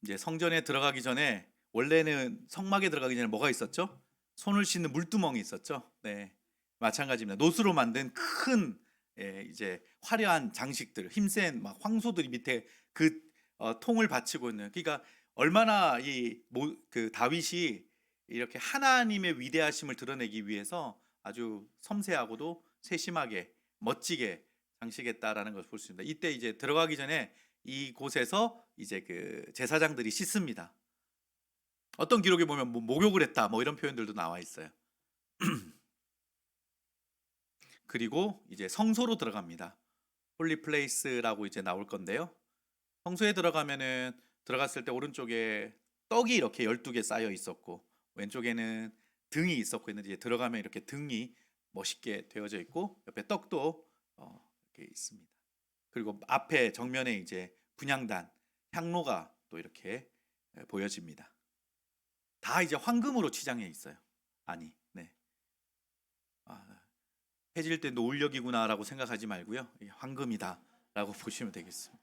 이제 성전에 들어가기 전에 원래는 성막에 들어가기 전에 뭐가 있었죠? 손을 씻는 물두멍이 있었죠. 네, 마찬가지입니다. 노수로 만든 큰 이제 화려한 장식들, 힘센 막 황소들이 밑에 그 통을 받치고 있는. 그러니까 얼마나 그 다윗이 이렇게 하나님의 위대하심을 드러내기 위해서 아주 섬세하고도 세심하게 멋지게 장식했다라는 것을 볼 수 있습니다. 이때 이제 들어가기 전에 이곳에서 이제 그 제사장들이 씻습니다. 어떤 기록에 보면 뭐 목욕을 했다 뭐 이런 표현들도 나와 있어요. 그리고 이제 성소로 들어갑니다. 홀리 플레이스라고 이제 나올 건데요. 성소에 들어갔을 때 오른쪽에 떡이 이렇게 12개 쌓여 있었고 왼쪽에는 등이 있었고 했는데 이제 들어가면 이렇게 등이 멋있게 되어져 있고 옆에 떡도 이렇게 있습니다. 그리고 앞에 정면에 이제 분향단, 향로가 또 이렇게 보여집니다. 다 이제 황금으로 치장해 있어요. 아니, 네. 해질 때 노을력이구나라고 생각하지 말고요. 황금이다라고 보시면 되겠습니다.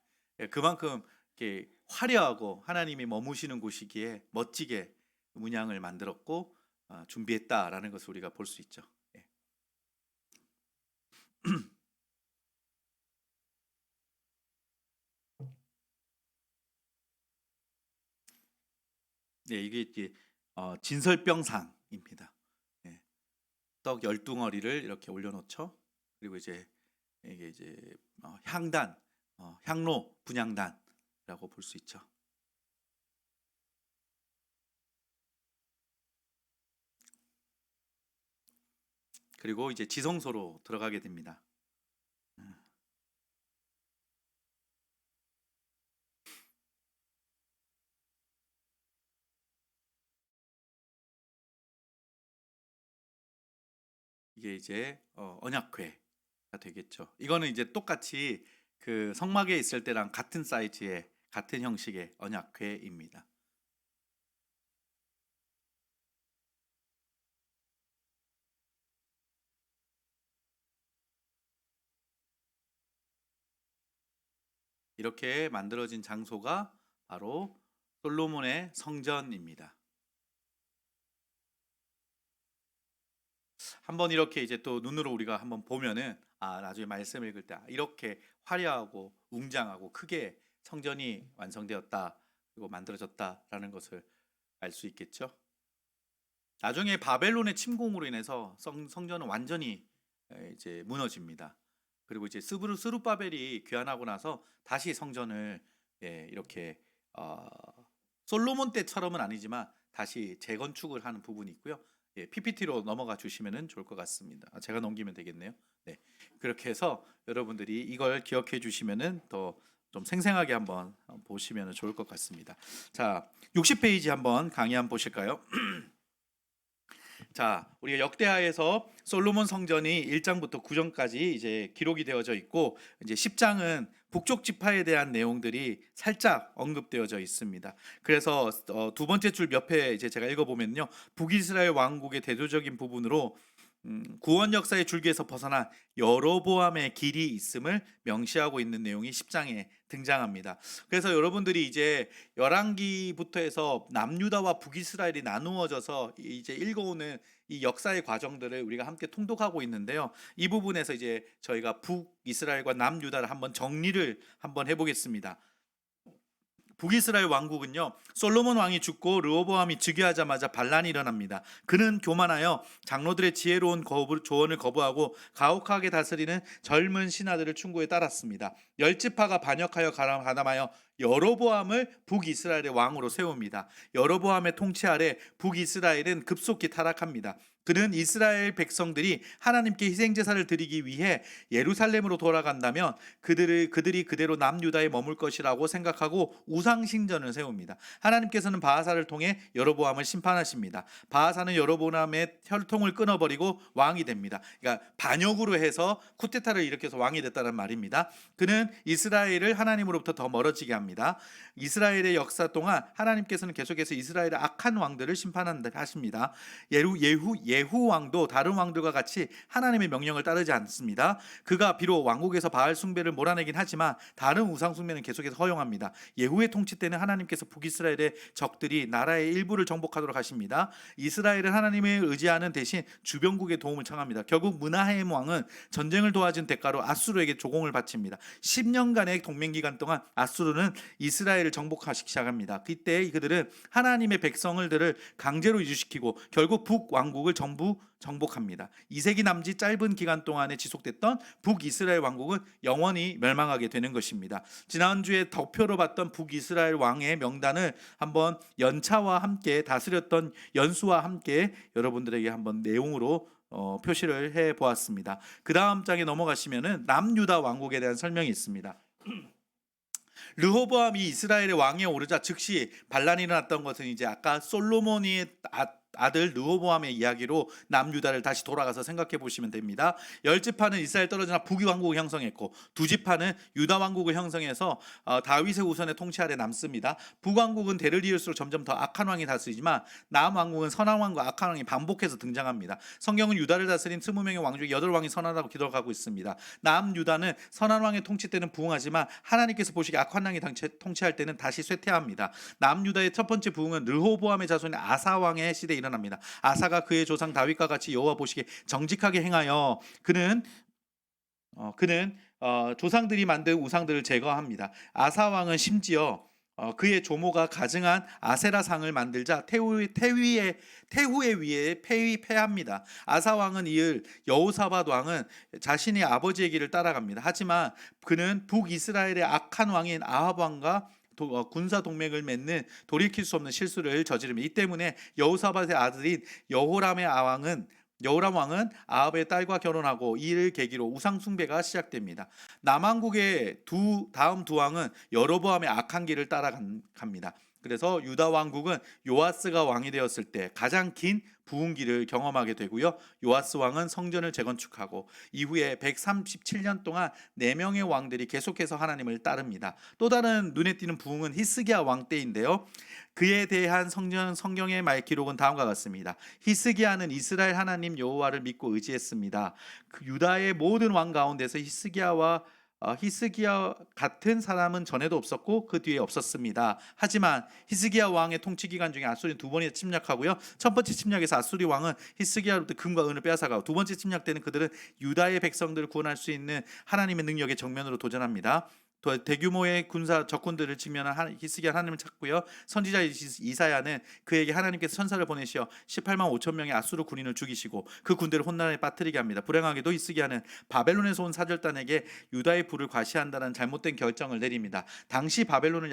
그만큼 이렇게 화려하고 하나님이 머무시는 곳이기에 멋지게 문양을 만들었고 준비했다라는 것을 우리가 볼 수 있죠. 네, 이게 이제 진설병상입니다. 네, 떡 12덩어리를 이렇게 올려놓죠. 그리고 이제 이게 이제 향단, 향로, 분향단이라고 볼 수 있죠. 그리고 이제 지성소로 들어가게 됩니다. 이게 이제 언약궤가 되겠죠. 이거는 이제 똑같이 그 성막에 있을 때랑 같은 사이즈의 같은 형식의 언약궤입니다. 이렇게 만들어진 장소가 바로 솔로몬의 성전입니다. 한번 이렇게 이제 또 눈으로 우리가 한번 보면은 나중에 말씀 읽을 때 이렇게 화려하고 웅장하고 크게 성전이 완성되었다 그리고 만들어졌다라는 것을 알 수 있겠죠. 나중에 바벨론의 침공으로 인해서 성전은 완전히 이제 무너집니다. 그리고 이제 스루바벨이 귀환하고 나서 다시 성전을 이렇게 솔로몬 때처럼은 아니지만 다시 재건축을 하는 부분이 있고요. PPT로 넘어가 주시면 좋을 것 같습니다. 제가 넘기면 되겠네요. 네, 그렇게 해서 여러분들이 이걸 기억해 주시면은 더 좀 생생하게 한번 보시면 좋을 것 같습니다. 자, 60페이지 한번 강의 한번 보실까요? 자, 우리가 역대하에서 솔로몬 성전이 1장부터 9장까지 이제 기록이 되어져 있고 이제 10장은 북쪽 지파에 대한 내용들이 살짝 언급되어져 있습니다. 그래서 두 번째 줄 몇 회 이제 제가 읽어보면요, 북이스라엘 왕국의 대조적인 부분으로 구원 역사의 줄기에서 벗어난 여로보암의 길이 있음을 명시하고 있는 내용이 10장에 등장합니다. 그래서 여러분들이 이제 열왕기부터 해서 남유다와 북이스라엘이 나누어져서 이제 읽어오는 이 역사의 과정들을 우리가 함께 통독하고 있는데요. 이 부분에서 이제 저희가 북이스라엘과 남유다를 한번 정리를 한번 해보겠습니다. 북이스라엘 왕국은요, 솔로몬 왕이 죽고 르호보암이 즉위하자마자 반란이 일어납니다. 그는 교만하여 장로들의 지혜로운 조언을 거부하고 가혹하게 다스리는 젊은 신하들을 충고에 따랐습니다. 열지파가 반역하여 가담하여 여로보암을 북이스라엘의 왕으로 세웁니다. 여로보암의 통치 아래 북이스라엘은 급속히 타락합니다. 그는 이스라엘 백성들이 하나님께 희생 제사를 드리기 위해 예루살렘으로 돌아간다면 그들이 그대로 남유다에 머물 것이라고 생각하고 우상 신전을 세웁니다. 하나님께서는 바하사를 통해 여로보암을 심판하십니다. 바하사는 여로보암의 혈통을 끊어버리고 왕이 됩니다. 그러니까 반역으로 해서 쿠데타를 일으켜서 왕이 됐다는 말입니다. 그는 이스라엘을 하나님으로부터 더 멀어지게 합니다. 이스라엘의 역사 동안 하나님께서는 계속해서 이스라엘의 악한 왕들을 심판하십니다. 예후 왕도 다른 왕들과 같이 하나님의 명령을 따르지 않습니다. 그가 비록 왕국에서 바알 숭배를 몰아내긴 하지만 다른 우상 숭배는 계속해서 허용합니다. 예후의 통치 때는 하나님께서 북이스라엘의 적들이 나라의 일부를 정복하도록 하십니다. 이스라엘은 하나님을 의지하는 대신 주변국의 도움을 청합니다. 결국 므나헤임 왕은 전쟁을 도와준 대가로 아수르에게 조공을 바칩니다. 10년간의 동맹 기간 동안 아수르는 이스라엘을 정복하기 시작합니다. 그때 그들은 하나님의 백성들을 강제로 이주시키고 결국 북왕국을 전부 정복합니다. 2세기 남짓 짧은 기간 동안에 지속됐던 북이스라엘 왕국은 영원히 멸망하게 되는 것입니다. 지난주에 덕표로 봤던 북이스라엘 왕의 명단을 한번 연차와 함께 다스렸던 연수와 함께 여러분들에게 한번 내용으로 표시를 해 보았습니다. 그 다음 장에 넘어가시면은 남유다 왕국에 대한 설명이 있습니다. 르호보암이 이스라엘의 왕에 오르자 즉시 반란이 일어났던 것은 이제 아까 솔로몬의 아들 르호보암의 이야기로 남유다를 다시 돌아가서 생각해 보시면 됩니다. 10지파는 이스라엘 떨어지나 북왕국을 형성했고 2지파는 유다 왕국을 형성해서 다윗의 우선의 통치 아래 남습니다. 북왕국은 대를 이을수록 점점 더 악한 왕이 다스리지만 남왕국은 선한 왕과 악한 왕이 반복해서 등장합니다. 성경은 유다를 다스린 20명의 왕 중에 8왕이 선하다고 기록하고 있습니다. 남유다는 선한 왕의 통치 때는 부흥하지만 하나님께서 보시기에 악한 왕이 통치할 때는 다시 쇠퇴합니다. 남유다의 첫 번째 부흥은 르호보암의 자손인 아사 왕의 시대에 일어납니다. 아사가 그의 조상 다윗과 같이 여호와 보시기에 정직하게 행하여 그는 조상들이 만든 우상들을 제거합니다. 아사 왕은 심지어 그의 조모가 가증한 아세라 상을 만들자 태후의 위에 패합니다. 아사 왕은 이을 여호사밧 왕은 자신의 아버지의 길을 따라갑니다. 하지만 그는 북이스라엘의 악한 왕인 아합 왕과 군사 동맹을 맺는 돌이킬 수 없는 실수를 저지릅니다. 이 때문에 여호사밧의 아들인 여호람 왕은 아합의 딸과 결혼하고 이를 계기로 우상 숭배가 시작됩니다. 남왕국의 다음 두 왕은 여로보암의 악한 길을 따라갑니다. 그래서 유다 왕국은 요아스가 왕이 되었을 때 가장 긴 부흥기를 경험하게 되고요. 요아스 왕은 성전을 재건축하고 이후에 137년 동안 4명의 왕들이 계속해서 하나님을 따릅니다. 또 다른 눈에 띄는 부흥은 히스기야 왕 때인데요. 그에 대한 성경의 말 기록은 다음과 같습니다. 히스기야는 이스라엘 하나님 여호와를 믿고 의지했습니다. 그 유다의 모든 왕 가운데서 히스기야와 히스기야 같은 사람은 전에도 없었고 그 뒤에 없었습니다. 하지만 히스기야 왕의 통치 기간 중에 아수리는 두 번이나 침략하고요. 첫 번째 침략에서 아수리 왕은 히스기야로부터 금과 은을 빼앗아가고, 두 번째 침략 때는 그들은 유다의 백성들을 구원할 수 있는 하나님의 능력에 정면으로 도전합니다. 대규모의 군사 적군들을 직면한 히스기야 하나님을 찾고요. 선지자 이사야는 그에게 하나님께서 천사를 보내시어 18만 5천 명의 아수르 군인을 죽이시고 그 군대를 혼란에 빠뜨리게 합니다. 불행하게도 히스기야는 바벨론에서 온 사절단에게 유다의 부를 과시한다는 잘못된 결정을 내립니다. 당시 바벨론은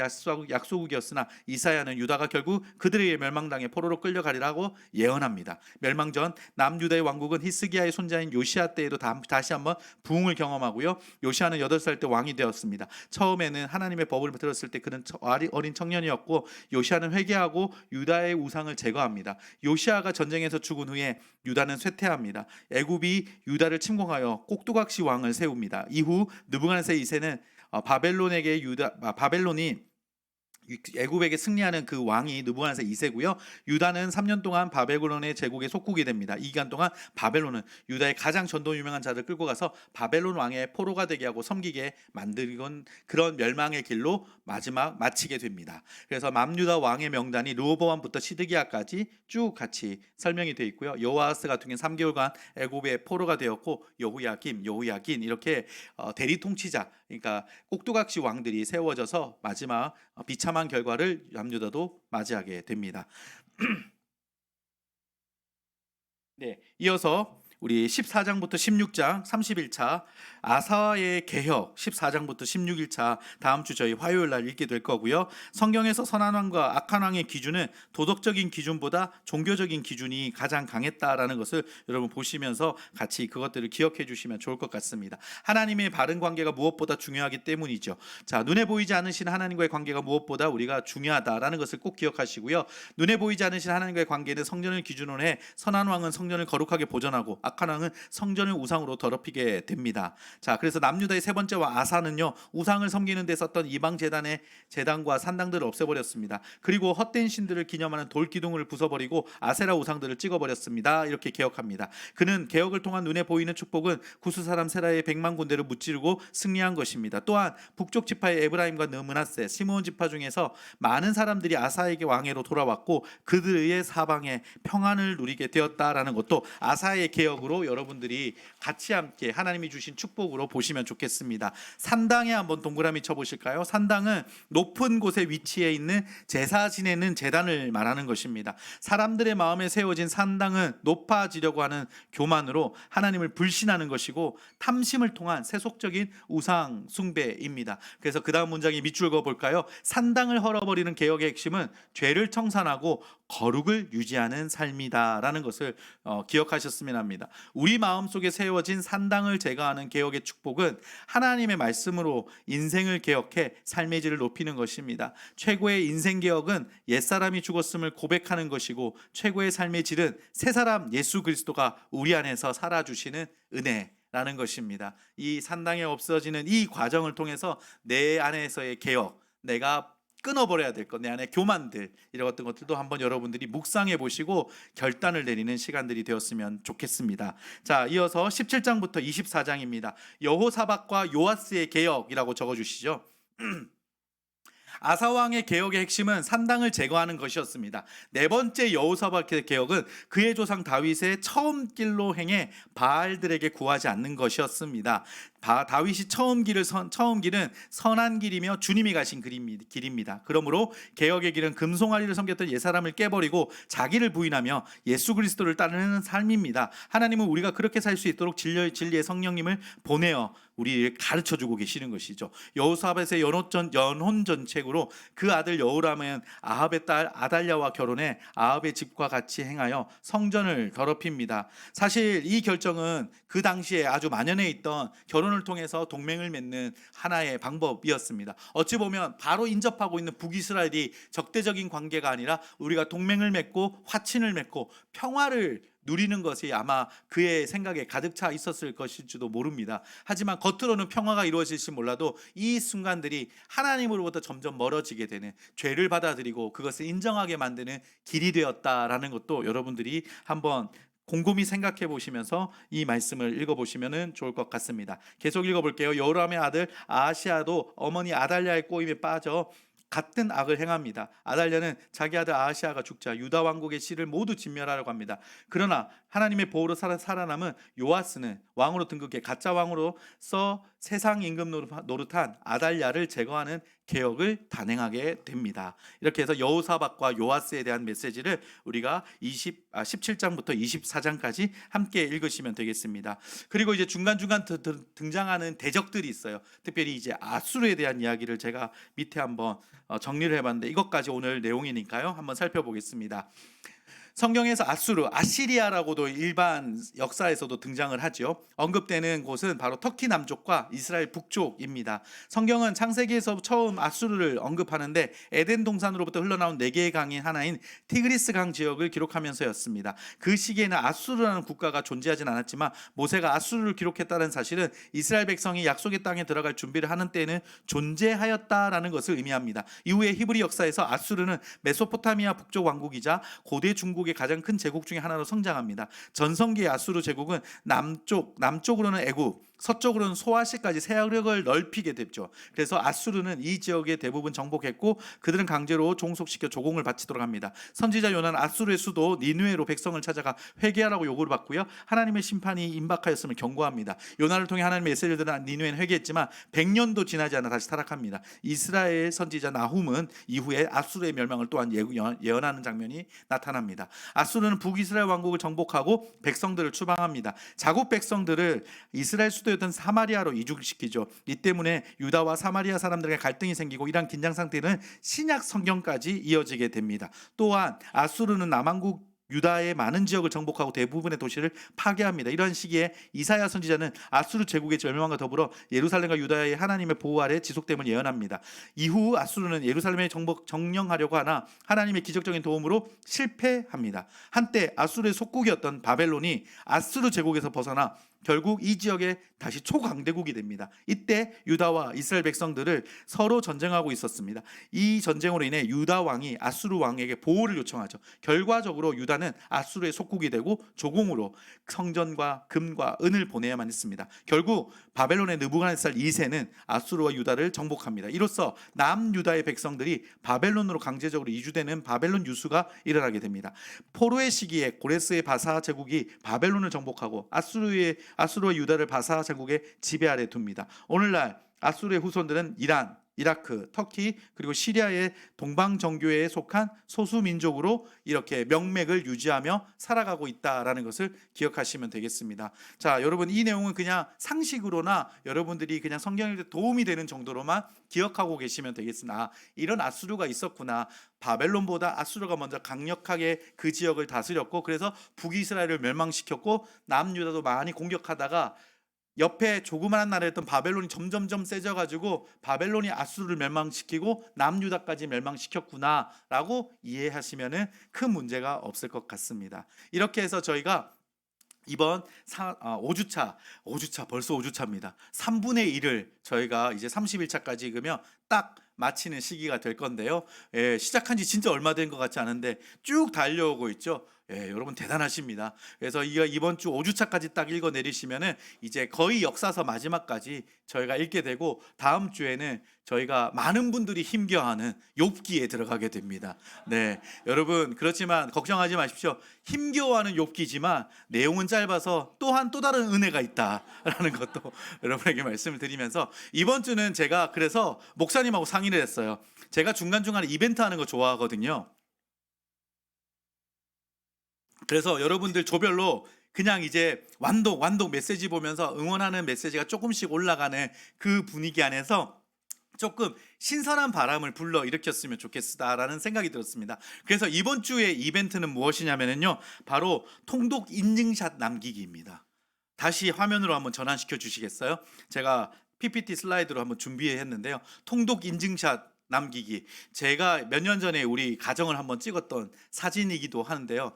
약소국이었으나 이사야는 유다가 결국 그들에게 멸망당해 포로로 끌려가리라고 예언합니다. 멸망 전 남유다의 왕국은 히스기야의 손자인 요시야 때에도 다시 한번 부흥을 경험하고요. 요시야는 8살 때 왕이 되었습니다. 처음에는 하나님의 법을 들었을 때 그는 어린 청년이었고, 요시아는 회개하고 유다의 우상을 제거합니다. 요시아가 전쟁에서 죽은 후에 유다는 쇠퇴합니다. 애굽이 유다를 침공하여 꼭두각시 왕을 세웁니다. 이후 느부갓네살 2세는 바벨론이 애굽에게 승리하는 그 왕이 느부갓네살 2세고요. 유다는 3년 동안 바벨론의 제국에 속국이 됩니다. 이 기간 동안 바벨론은 유다의 가장 전도 유명한 자를 끌고 가서 바벨론 왕의 포로가 되게 하고 섬기게 만들건 그런 멸망의 길로 마지막 마치게 됩니다. 그래서 남유다 왕의 명단이 르호보암부터 시드기야까지 쭉 같이 설명이 되어 있고요. 여호아스 같은 경우는 3개월간 애굽의 포로가 되었고, 여호야긴 이렇게 대리 통치자, 그러니까 꼭두각시 왕들이 세워져서 마지막 비참한 결과를 남유다도 맞이하게 됩니다. 네, 이어서 우리 14장부터 16장 31차 아사의 개혁 14장부터 16일차 다음 주 저희 화요일 날 읽게 될 거고요. 성경에서 선한 왕과 악한 왕의 기준은 도덕적인 기준보다 종교적인 기준이 가장 강했다라는 것을 여러분 보시면서 같이 그것들을 기억해 주시면 좋을 것 같습니다. 하나님의 바른 관계가 무엇보다 중요하기 때문이죠. 자, 눈에 보이지 않으신 하나님과의 관계가 무엇보다 우리가 중요하다라는 것을 꼭 기억하시고요. 눈에 보이지 않으신 하나님과의 관계는 성전을 기준으로 해 선한 왕은 성전을 거룩하게 보존하고 악한 왕은 성전을 우상으로 더럽히게 됩니다. 자, 그래서 남유다의 세 번째 왕 아사는요, 우상을 섬기는 데 썼던 이방 제단과 산당들을 없애버렸습니다. 그리고 헛된 신들을 기념하는 돌 기둥을 부숴버리고 아세라 우상들을 찍어버렸습니다. 이렇게 개혁합니다. 그는 개혁을 통한 눈에 보이는 축복은 구스 사람 세라의 100만 군대를 무찌르고 승리한 것입니다. 또한 북쪽 지파의 에브라임과 느므낫세, 시므온 지파 중에서 많은 사람들이 아사에게 왕회로 돌아왔고 그들의 사방에 평안을 누리게 되었다라는 것도 아사의 개혁으로 여러분들이 같이 함께 하나님이 주신 축복으로 보시면 좋겠습니다. 산당에 한번 동그라미 쳐보실까요? 산당은 높은 곳에 위치해 있는 제사 지내는 제단을 말하는 것입니다. 사람들의 마음에 세워진 산당은 높아지려고 하는 교만으로 하나님을 불신하는 것이고 탐심을 통한 세속적인 우상 숭배입니다. 그래서 그 다음 문장이 밑줄 그어볼까요? 산당을 헐어버리는 개혁의 핵심은 죄를 청산하고 거룩을 유지하는 삶이다라는 것을 기억하셨으면 합니다. 우리 마음속에 세워진 산당을 제거하는 개혁의 축복은 하나님의 말씀으로 인생을 개혁해 삶의 질을 높이는 것입니다. 최고의 인생 개혁은 옛사람이 죽었음을 고백하는 것이고, 최고의 삶의 질은 새사람 예수 그리스도가 우리 안에서 살아주시는 은혜라는 것입니다. 이 산당에 없어지는 이 과정을 통해서 내 안에서의 개혁, 내가 끊어버려야 될 것, 내 안에 교만들, 이런 어떤 것들도 한번 여러분들이 묵상해 보시고 결단을 내리는 시간들이 되었으면 좋겠습니다. 자, 이어서 17장부터 24장입니다. 여호사밧과 요아스의 개혁이라고 적어주시죠. 아사왕의 개혁의 핵심은 산당을 제거하는 것이었습니다. 네 번째 여호사밧의 개혁은 그의 조상 다윗의 처음 길로 행해 바알들에게 구하지 않는 것이었습니다. 다윗이 처음 길은 선한 길이며 주님이 가신 길입니다. 그러므로 개혁의 길은 금송아리를 섬겼던 옛사람을 깨버리고 자기를 부인하며 예수 그리스도를 따르는 삶입니다. 하나님은 우리가 그렇게 살 수 있도록 진리의 성령님을 보내어 우리를 가르쳐주고 계시는 것이죠. 여호사밧의 연혼 전책으로 그 아들 여호람은 아합의 딸 아달랴와 결혼해 아합의 집과 같이 행하여 성전을 더럽힙니다. 사실 이 결정은 그 당시에 아주 만연해 있던 결혼을 통해서 동맹을 맺는 하나의 방법이었습니다. 어찌 보면 바로 인접하고 있는 북이스라엘이 적대적인 관계가 아니라 우리가 동맹을 맺고 화친을 맺고 평화를 누리는 것이 아마 그의 생각에 가득 차 있었을 것일지도 모릅니다. 하지만 겉으로는 평화가 이루어질지 몰라도 이 순간들이 하나님으로부터 점점 멀어지게 되는, 죄를 받아들이고 그것을 인정하게 만드는 길이 되었다라는 것도 여러분들이 한번 곰곰이 생각해 보시면서 이 말씀을 읽어보시면 좋을 것 같습니다. 계속 읽어볼게요. 여호람의 아들 아하시아도 어머니 아달랴의 꼬임에 빠져 같은 악을 행합니다. 아달랴는 자기 아들 아하시아가 죽자 유다 왕국의 씨를 모두 진멸하려고 합니다. 그러나 하나님의 보호로 살아남은 요아스는 왕으로 등극해 가짜 왕으로서 세상 임금 노릇한 아달랴를 제거하는 개혁을 단행하게 됩니다. 이렇게 해서 여호사밧과 요아스에 대한 메시지를 우리가 17장부터 24장까지 함께 읽으시면 되겠습니다. 그리고 이제 중간중간 등장하는 대적들이 있어요. 특별히 이제 아수르에 대한 이야기를 제가 밑에 한번 정리를 해봤는데 이것까지 오늘 내용이니까요. 한번 살펴보겠습니다. 성경에서 아수르, 아시리아라고도 일반 역사에서도 등장을 하죠. 언급되는 곳은 바로 터키 남쪽과 이스라엘 북쪽입니다. 성경은 창세기에서 처음 아수르를 언급하는데 에덴 동산으로부터 흘러나온 4개의 강인 하나인 티그리스 강 지역을 기록하면서였습니다. 그 시기에는 아수르라는 국가가 존재하진 않았지만 모세가 아수르를 기록했다는 사실은 이스라엘 백성이 약속의 땅에 들어갈 준비를 하는 때에는 존재하였다라는 것을 의미합니다. 이후에 히브리 역사에서 아수르는 메소포타미아 북쪽 왕국이자 고대 중국 가장 큰 제국 중에 하나로 성장합니다. 전성기의 아수르 제국은 남쪽으로는 애굽, 서쪽으로는 소아시아까지 세력을 넓히게 됐죠. 그래서 아수르는 이 지역의 대부분 정복했고 그들은 강제로 종속시켜 조공을 바치도록 합니다. 선지자 요나는 아수르의 수도 니느웨로 백성을 찾아가 회개하라고 요구를 받고요. 하나님의 심판이 임박하였음을 경고합니다. 요나를 통해 하나님의 메시지를 들은 니느웨는 회개했지만 100년도 지나지 않아 다시 타락합니다. 이스라엘 선지자 나훔은 이후에 아수르의 멸망을 또한 예언하는 장면이 나타납니다. 아수르는 북이스라엘 왕국을 정복하고 백성들을 추방합니다. 자국 백성들을 이스라엘 수도였던 사마리아로 이주시키죠. 이 때문에 유다와 사마리아 사람들에게 갈등이 생기고 이러한 긴장 상태는 신약 성경까지 이어지게 됩니다. 또한 아수르는 남왕국 유다의 많은 지역을 정복하고 대부분의 도시를 파괴합니다. 이런 시기에 이사야 선지자는 아수르 제국의 멸망과 더불어 예루살렘과 유다의 하나님의 보호 아래 지속됨을 예언합니다. 이후 아수르는 예루살렘에 정령하려고 하나 하나님의 기적적인 도움으로 실패합니다. 한때 아수르의 속국이었던 바벨론이 아수르 제국에서 벗어나 결국 이 지역에 다시 초강대국이 됩니다. 이때 유다와 이스라엘 백성들을 서로 전쟁하고 있었습니다. 이 전쟁으로 인해 유다 왕이 아수르 왕에게 보호를 요청하죠. 결과적으로 유다는 아수르의 속국이 되고 조공으로 성전과 금과 은을 보내야만 했습니다. 결국 바벨론의 느부갓네살 2세는 아수르와 유다를 정복합니다. 이로써 남유다의 백성들이 바벨론으로 강제적으로 이주되는 바벨론 유수가 일어나게 됩니다. 포로의 시기에 고레스의 바사 제국이 바벨론을 정복하고 아수르와 유다를 바사 제국의 지배 아래 둡니다. 오늘날 아수르의 후손들은 이란, 이라크, 터키 그리고 시리아의 동방 정교회에 속한 소수 민족으로 이렇게 명맥을 유지하며 살아가고 있다라는 것을 기억하시면 되겠습니다. 자, 여러분 이 내용은 그냥 상식으로나 여러분들이 그냥 성경 읽을 때 도움이 되는 정도로만 기억하고 계시면 되겠으나 이런 아수르가 있었구나. 바벨론보다 아수르가 먼저 강력하게 그 지역을 다스렸고 그래서 북이스라엘을 멸망시켰고 남유다도 많이 공격하다가 옆에 조그마한 나라였던 바벨론이 점점점 세져가지고 바벨론이 아수르를 멸망시키고 남유다까지 멸망시켰구나라고 이해하시면 큰 문제가 없을 것 같습니다. 이렇게 해서 저희가 이번 5주차 벌써 5주차입니다. 3분의 1을 저희가 이제 31차까지 읽으면 딱 마치는 시기가 될 건데요. 시작한 지 진짜 얼마 된 것 같지 않은데 쭉 달려오고 있죠. 여러분 대단하십니다. 그래서 이번 주 5주차까지 딱 읽어 내리시면은 이제 거의 역사서 마지막까지 저희가 읽게 되고 다음 주에는 저희가 많은 분들이 힘겨워하는 욥기에 들어가게 됩니다. 네, 여러분 그렇지만 걱정하지 마십시오. 힘겨워하는 욥기지만 내용은 짧아서 또한 또 다른 은혜가 있다라는 것도 여러분에게 말씀을 드리면서 이번 주는 제가 그래서 목사님하고 상의를 했어요. 제가 중간중간에 이벤트 하는 거 좋아하거든요. 그래서 여러분들 조별로 그냥 이제 완독 메시지 보면서 응원하는 메시지가 조금씩 올라가는 그 분위기 안에서 조금 신선한 바람을 불러 일으켰으면 좋겠다라는 생각이 들었습니다. 그래서 이번 주의 이벤트는 무엇이냐면요, 바로 통독 인증샷 남기기입니다. 다시 화면으로 한번 전환시켜 주시겠어요? 제가 PPT 슬라이드로 한번 준비했는데요. 통독 인증샷 남기기. 제가 몇 년 전에 우리 가정을 한번 찍었던 사진이기도 하는데요.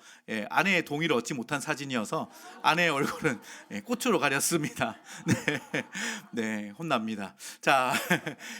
아내의 동의를 얻지 못한 사진이어서 아내의 얼굴은 꽃으로 가렸습니다. 네, 혼납니다. 자,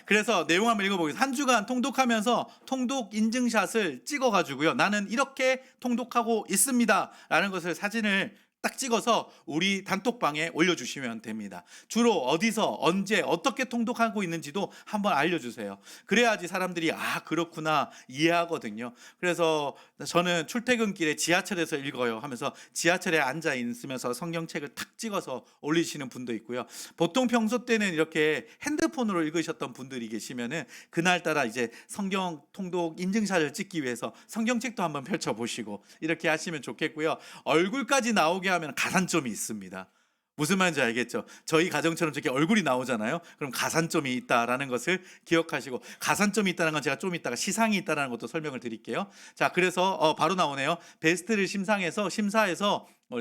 그래서 내용 한번 읽어보겠습니다. 한 주간 통독하면서 통독 인증샷을 찍어가지고요. 나는 이렇게 통독하고 있습니다. 라는 것을 사진을 딱 찍어서 우리 단톡방에 올려주시면 됩니다. 주로 어디서 언제 어떻게 통독하고 있는지도 한번 알려주세요. 그래야지 사람들이 아 그렇구나 이해하거든요. 그래서 저는 출퇴근길에 지하철에서 읽어요 하면서 지하철에 앉아 있으면서 성경책을 탁 찍어서 올리시는 분도 있고요. 보통 평소 때는 이렇게 핸드폰으로 읽으셨던 분들이 계시면은 그날따라 이제 성경 통독 인증샷을 찍기 위해서 성경책도 한번 펼쳐보시고 이렇게 하시면 좋겠고요. 얼굴까지 나오게 하면 가산점이 있습니다. 무슨 말인지 알겠죠? 저희 가정처럼 저렇게 얼굴이 나오잖아요. 그럼 가산점이 있다라는 것을 기억하시고, 가산점이 있다는 건 제가 좀 이따가 시상이 있다는 것도 설명을 드릴게요. 자, 그래서 바로 나오네요. 베스트를 심사해서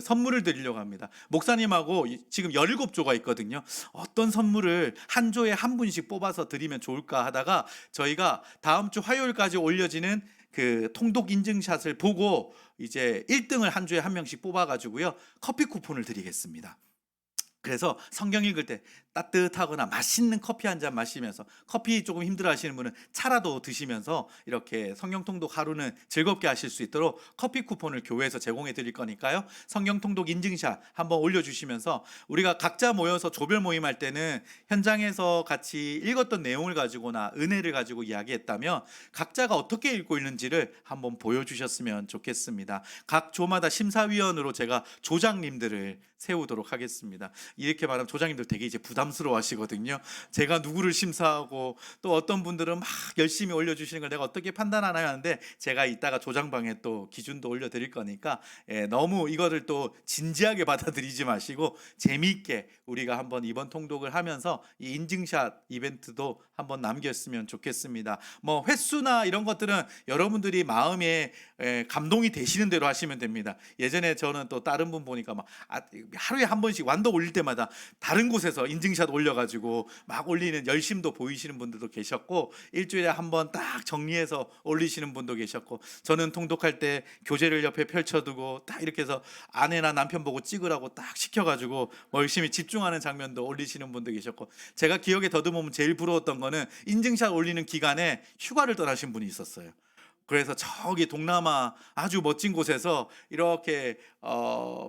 선물을 드리려고 합니다. 목사님하고 지금 17조가 있거든요. 어떤 선물을 한 조에 한 분씩 뽑아서 드리면 좋을까 하다가 저희가 다음 주 화요일까지 올려지는 그 통독 인증샷을 보고 이제 1등을 한 주에 한 명씩 뽑아가지고요 커피 쿠폰을 드리겠습니다. 그래서 성경 읽을 때 따뜻하거나 맛있는 커피 한 잔 마시면서, 커피 조금 힘들어 하시는 분은 차라도 드시면서 이렇게 성경 통독 하루는 즐겁게 하실 수 있도록 커피 쿠폰을 교회에서 제공해 드릴 거니까요. 성경 통독 인증샷 한번 올려주시면서, 우리가 각자 모여서 조별 모임할 때는 현장에서 같이 읽었던 내용을 가지고나 은혜를 가지고 이야기했다면 각자가 어떻게 읽고 있는지를 한번 보여주셨으면 좋겠습니다. 각 조마다 심사위원으로 제가 조장님들을 세우도록 하겠습니다. 이렇게 말하면 조장님들 되게 이제 부담스러워 하시거든요. 제가 누구를 심사하고 또 어떤 분들은 막 열심히 올려주시는 걸 내가 어떻게 판단하나요 하는데, 제가 이따가 조장방에 또 기준도 올려드릴 거니까 너무 이거를 또 진지하게 받아들이지 마시고 재미있게 우리가 한번 이번 통독을 하면서 이 인증샷 이벤트도 한번 남겼으면 좋겠습니다. 뭐 횟수나 이런 것들은 여러분들이 마음에 감동이 되시는 대로 하시면 됩니다. 예전에 저는 또 다른 분 보니까 막 하루에 한 번씩 완독 올릴 때마다 다른 곳에서 인증샷 올려가지고 막 올리는 열심도 보이시는 분들도 계셨고, 일주일에 한 번 딱 정리해서 올리시는 분도 계셨고, 저는 통독할 때 교재를 옆에 펼쳐두고 딱 이렇게 해서 아내나 남편 보고 찍으라고 딱 시켜가지고 열심히 집중하는 장면도 올리시는 분도 계셨고, 제가 기억에 더듬으면 제일 부러웠던 거는 인증샷 올리는 기간에 휴가를 떠나신 분이 있었어요. 그래서 저기 동남아 아주 멋진 곳에서 이렇게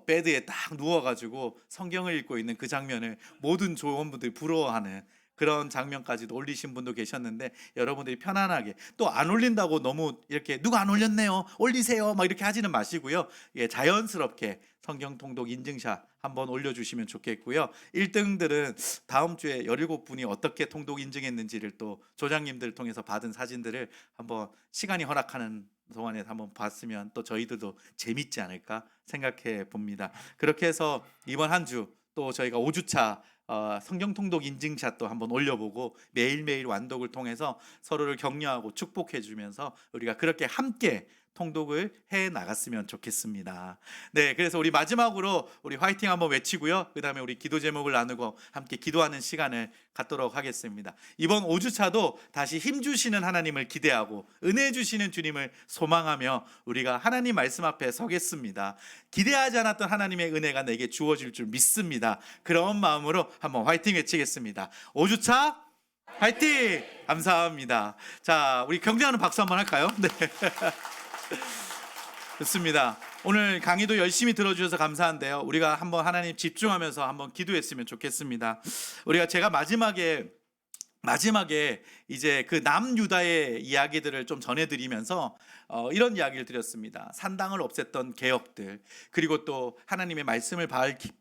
베드에 딱 누워가지고 성경을 읽고 있는 그 장면을 모든 조원분들이 부러워하는 그런 장면까지도 올리신 분도 계셨는데, 여러분들이 편안하게, 또 안 올린다고 너무 이렇게 누가 안 올렸네요 올리세요 막 이렇게 하지는 마시고요, 자연스럽게 성경 통독 인증샷 한번 올려주시면 좋겠고요. 1등들은 다음 주에 17분이 어떻게 통독 인증했는지를 또 조장님들을 통해서 받은 사진들을 한번 시간이 허락하는 동안에 한번 봤으면 또 저희들도 재밌지 않을까 생각해 봅니다. 그렇게 해서 이번 한 주 또 저희가 5주차 성경 통독 인증샷도 한번 올려보고 매일매일 완독을 통해서 서로를 격려하고 축복해 주면서 우리가 그렇게 함께 통독을 해 나갔으면 좋겠습니다. 네, 그래서 우리 마지막으로 우리 화이팅 한번 외치고요. 그 다음에 우리 기도 제목을 나누고 함께 기도하는 시간을 갖도록 하겠습니다. 이번 5주차도 다시 힘 주시는 하나님을 기대하고 은혜 주시는 주님을 소망하며 우리가 하나님 말씀 앞에 서겠습니다. 기대하지 않았던 하나님의 은혜가 내게 주어질 줄 믿습니다. 그런 마음으로 한번 화이팅 외치겠습니다. 5주차 화이팅! 감사합니다. 자, 우리 경쟁하는 박수 한번 할까요? 네. 좋습니다. 오늘 강의도 열심히 들어주셔서 감사한데요. 우리가 한번 하나님 집중하면서 한번 기도했으면 좋겠습니다. 제가 마지막에 이제 그 남유다의 이야기들을 좀 전해드리면서 이런 이야기를 드렸습니다. 산당을 없앴던 개혁들, 그리고 또 하나님의 말씀을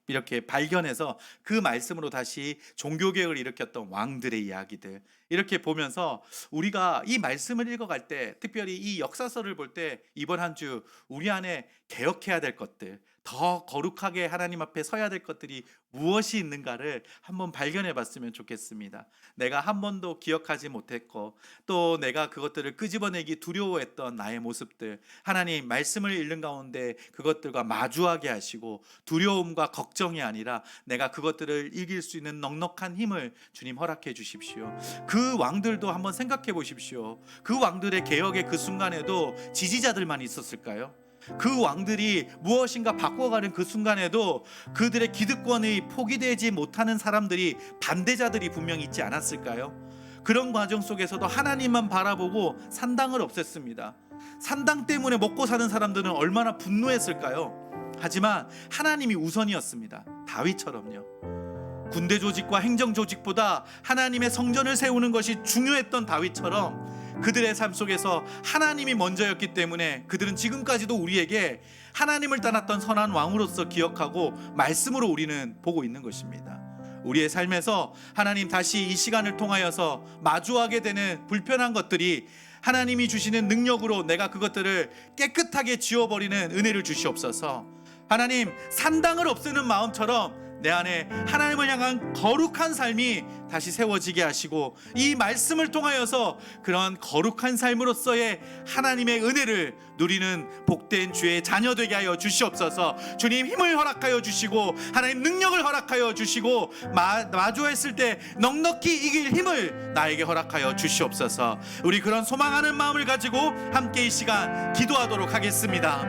이렇게 발견해서 그 말씀으로 다시 종교개혁을 일으켰던 왕들의 이야기들, 이렇게 보면서 우리가 이 말씀을 읽어갈 때, 특별히 이 역사서를 볼 때 이번 한 주 우리 안에 개혁해야 될 것들, 더 거룩하게 하나님 앞에 서야 될 것들이 무엇이 있는가를 한번 발견해 봤으면 좋겠습니다. 내가 한 번도 기억하지 못했고 또 내가 그것들을 끄집어내기 두려워했던 나의 모습들, 하나님 말씀을 읽는 가운데 그것들과 마주하게 하시고 두려움과 걱정이 아니라 내가 그것들을 이길 수 있는 넉넉한 힘을 주님 허락해 주십시오. 그 왕들도 한번 생각해 보십시오. 그 왕들의 개혁의 그 순간에도 지지자들만 있었을까요? 그 왕들이 무엇인가 바꿔가는 그 순간에도 그들의 기득권이 포기되지 못하는 사람들이, 반대자들이 분명히 있지 않았을까요? 그런 과정 속에서도 하나님만 바라보고 산당을 없앴습니다. 산당 때문에 먹고 사는 사람들은 얼마나 분노했을까요? 하지만 하나님이 우선이었습니다. 다윗처럼요. 군대 조직과 행정 조직보다 하나님의 성전을 세우는 것이 중요했던 다윗처럼 그들의 삶 속에서 하나님이 먼저였기 때문에 그들은 지금까지도 우리에게 하나님을 따랐던 선한 왕으로서 기억하고 말씀으로 우리는 보고 있는 것입니다. 우리의 삶에서 하나님 다시 이 시간을 통하여서 마주하게 되는 불편한 것들이 하나님이 주시는 능력으로 내가 그것들을 깨끗하게 지워버리는 은혜를 주시옵소서. 하나님, 산당을 없애는 마음처럼 내 안에 하나님을 향한 거룩한 삶이 다시 세워지게 하시고 이 말씀을 통하여서 그런 거룩한 삶으로서의 하나님의 은혜를 누리는 복된 주의 자녀 되게 하여 주시옵소서. 주님, 힘을 허락하여 주시고 하나님 능력을 허락하여 주시고 마주했을 때 넉넉히 이길 힘을 나에게 허락하여 주시옵소서. 우리 그런 소망하는 마음을 가지고 함께 이 시간 기도하도록 하겠습니다.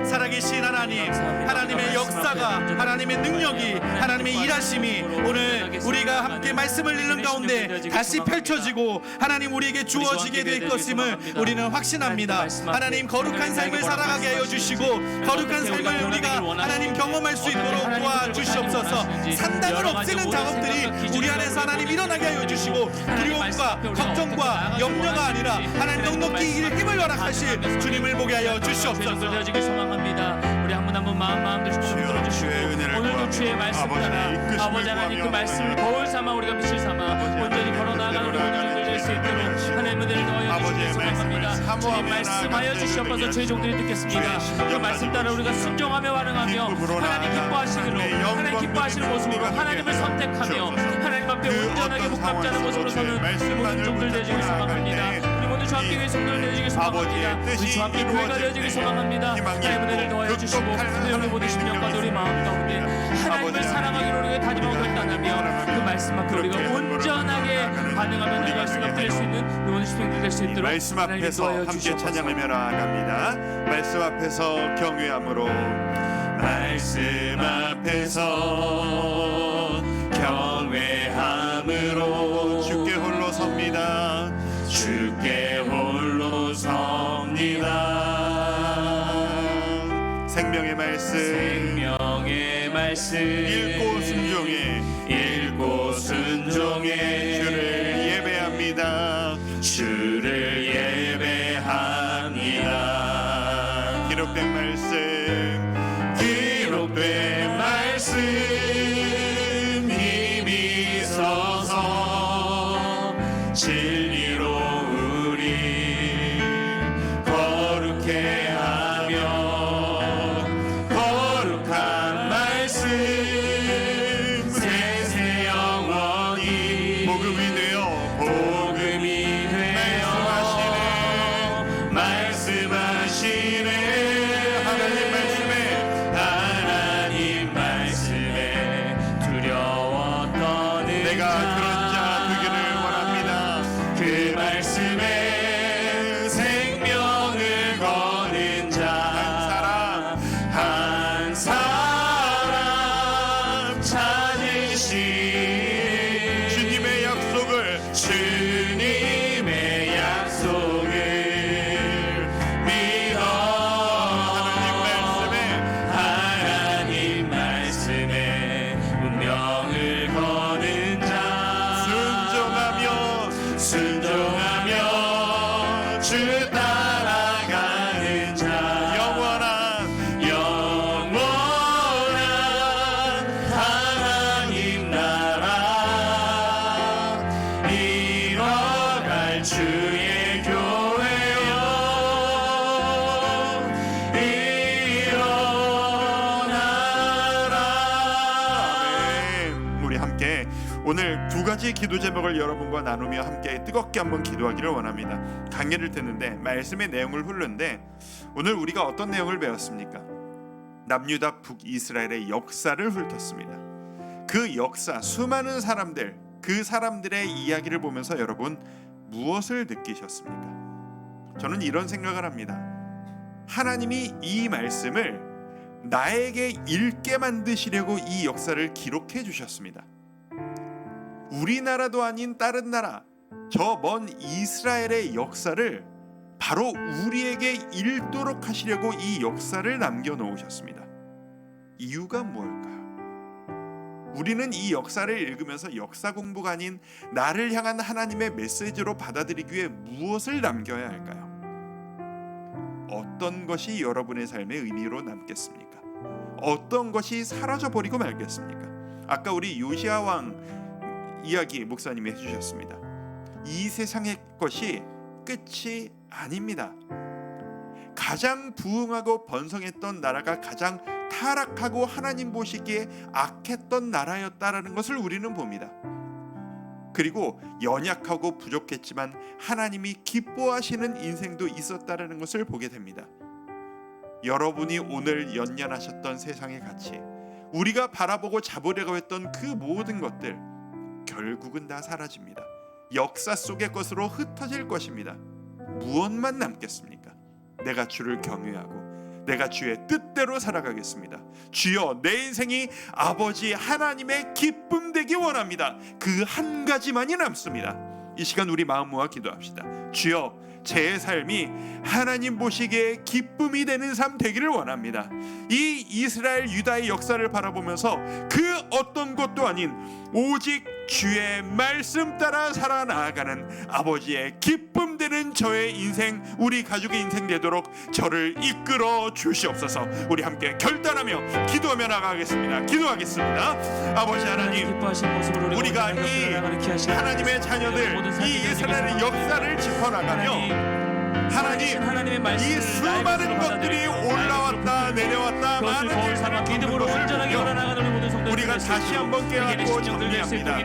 살아계신 하나님, 하나님의 역사가, 하나님의 능력이, 하나님의 일하심이 오늘 우리가 함께 말씀을 읽는 가운데 다시 펼쳐지고 하나님 우리에게 주어지게 될 것임을 우리는 확신합니다. 하나님, 거룩한 삶을 살아가게 하여 주시고 거룩한 삶을 우리가 하나님 경험할 수 있도록 도와주시옵소서. 산당을 없애는 작업들이 우리 안에서 하나님 일어나게 하여 주시고 두려움과 걱정과 염려가 아니라 하나님 넉넉히 이길 힘을 허락하실 주님을 보게 하여 주시옵소서. 우리 한 분 한 분 마음들 흔들어 주시고 오늘도 주의 말씀 따라 아버지 하나님 그 말씀을 거울 삼아 우리가 빛을 삼아 온전히 걸어나가는 우리 모두를 될 수 있도록 하나님 은혜를 넣어 주시기 소망합니다. 주님 말씀하여 주시옵소서. 저희 종들이 듣겠습니다. 그 말씀 따라 우리가 순종하며 반응하며 하나님 기뻐하시기로 하나님 기뻐하시는 모습으로 하나님을 선택하며 하나님 앞에 온전하게 복잡지 않은 모습으로 서는 우리 모든 종들 되시길 소망합니다. 우리 모두 주 함께 위해 성도를 되시길 소망합니다. 우리 주 함께 교회가 되어지길 소망합니다. 하나님 은혜를 더하여 주시고 우리 모든 심령과 우리 마음 가운데 하나님을 사랑하기로 우리가 다짐하고 결단하며 그 말씀 앞에 우리가 온전하게 반응하며 나아갈 수 있게 될 수 있는 우리 모든 심령들 될 수 있도록 말씀 앞에서 함께 찬양하며 나아갑니다. 말씀 앞에서 경외함으로 말씀 앞에서 경외함으로 주께 홀로 섭니다. 주께 홀로 섭니다. 생명의 말씀 읽고 순종해 주를 예배합니다. 기록된 말씀 힘이 서서 진리로 우리 거룩해 하며 거룩한 말씀 세세 영원히 복음이 되어 말씀하시네 하나님 말씀에 두려워 떠는 내가 그런 자 되기를 원합니다. 그 말씀에 생명을 거는 자 한 사람 찾으시 주님의 약속을 믿어 하나님 말씀에 운명을 거는 자 순종하며 주 따라가는 자 영원한 하나님 나라 이뤄갈 주의 교회여 일어나라. 우리 함께 오늘 두 가지 기도 제목을 여러분과 나누며 함께 뜨겁게 한번 기도하기를 원합니다. 강의를 듣는데 말씀의 내용을 훑는데 오늘 우리가 어떤 내용을 배웠습니까? 남유다 북이스라엘의 역사를 훑었습니다. 그 역사, 수많은 사람들, 그 사람들의 이야기를 보면서 여러분 무엇을 느끼셨습니까? 저는 이런 생각을 합니다. 하나님이 이 말씀을 나에게 읽게 만드시려고 이 역사를 기록해 주셨습니다. 우리나라도 아닌 다른 나라, 저 먼 이스라엘의 역사를 바로 우리에게 읽도록 하시려고 이 역사를 남겨놓으셨습니다. 이유가 무엇일까요? 우리는 이 역사를 읽으면서 역사 공부가 아닌 나를 향한 하나님의 메시지로 받아들이기 위해 무엇을 남겨야 할까요? 어떤 것이 여러분의 삶의 의미로 남겠습니까? 어떤 것이 사라져버리고 말겠습니까? 아까 우리 요시야 왕 이야기 목사님이 해주셨습니다. 이 세상의 것이 끝이 아닙니다. 가장 부흥하고 번성했던 나라가 가장 타락하고 하나님 보시기에 악했던 나라였다라는 것을 우리는 봅니다. 그리고 연약하고 부족했지만 하나님이 기뻐하시는 인생도 있었다라는 것을 보게 됩니다. 여러분이 오늘 연연하셨던 세상의 가치, 우리가 바라보고 잡으려고 했던 그 모든 것들 결국은 다 사라집니다. 역사 속의 것으로 흩어질 것입니다. 무엇만 남겠습니까? 내가 주를 경외하고 내가 주의 뜻대로 살아가겠습니다. 주여, 내 인생이 아버지 하나님의 기쁨 되기 원합니다. 그 한 가지만이 남습니다. 이 시간 우리 마음 모아 기도합시다. 주여, 제 삶이 하나님 보시기에 기쁨이 되는 삶 되기를 원합니다. 이 이스라엘 유다의 역사를 바라보면서 그 어떤 것도 아닌 오직 주의 말씀 따라 살아나가는 아버지의 기쁨 되는 저의 인생, 우리 가족의 인생 되도록 저를 이끌어 주시옵소서. 우리 함께 결단하며 기도하며 나가겠습니다. 기도하겠습니다. 아버지 하나님, 우리가 이 하나님의 자녀들, 이 이스라엘의 역사를 짚어나가며 하나님, 이 수많은 것들이 올라왔다 내려왔다 많은 일들을 믿음으로 온전하게 걸어나가는 모든 성도들, 우리가 다시 한번 깨닫고 정리합니다.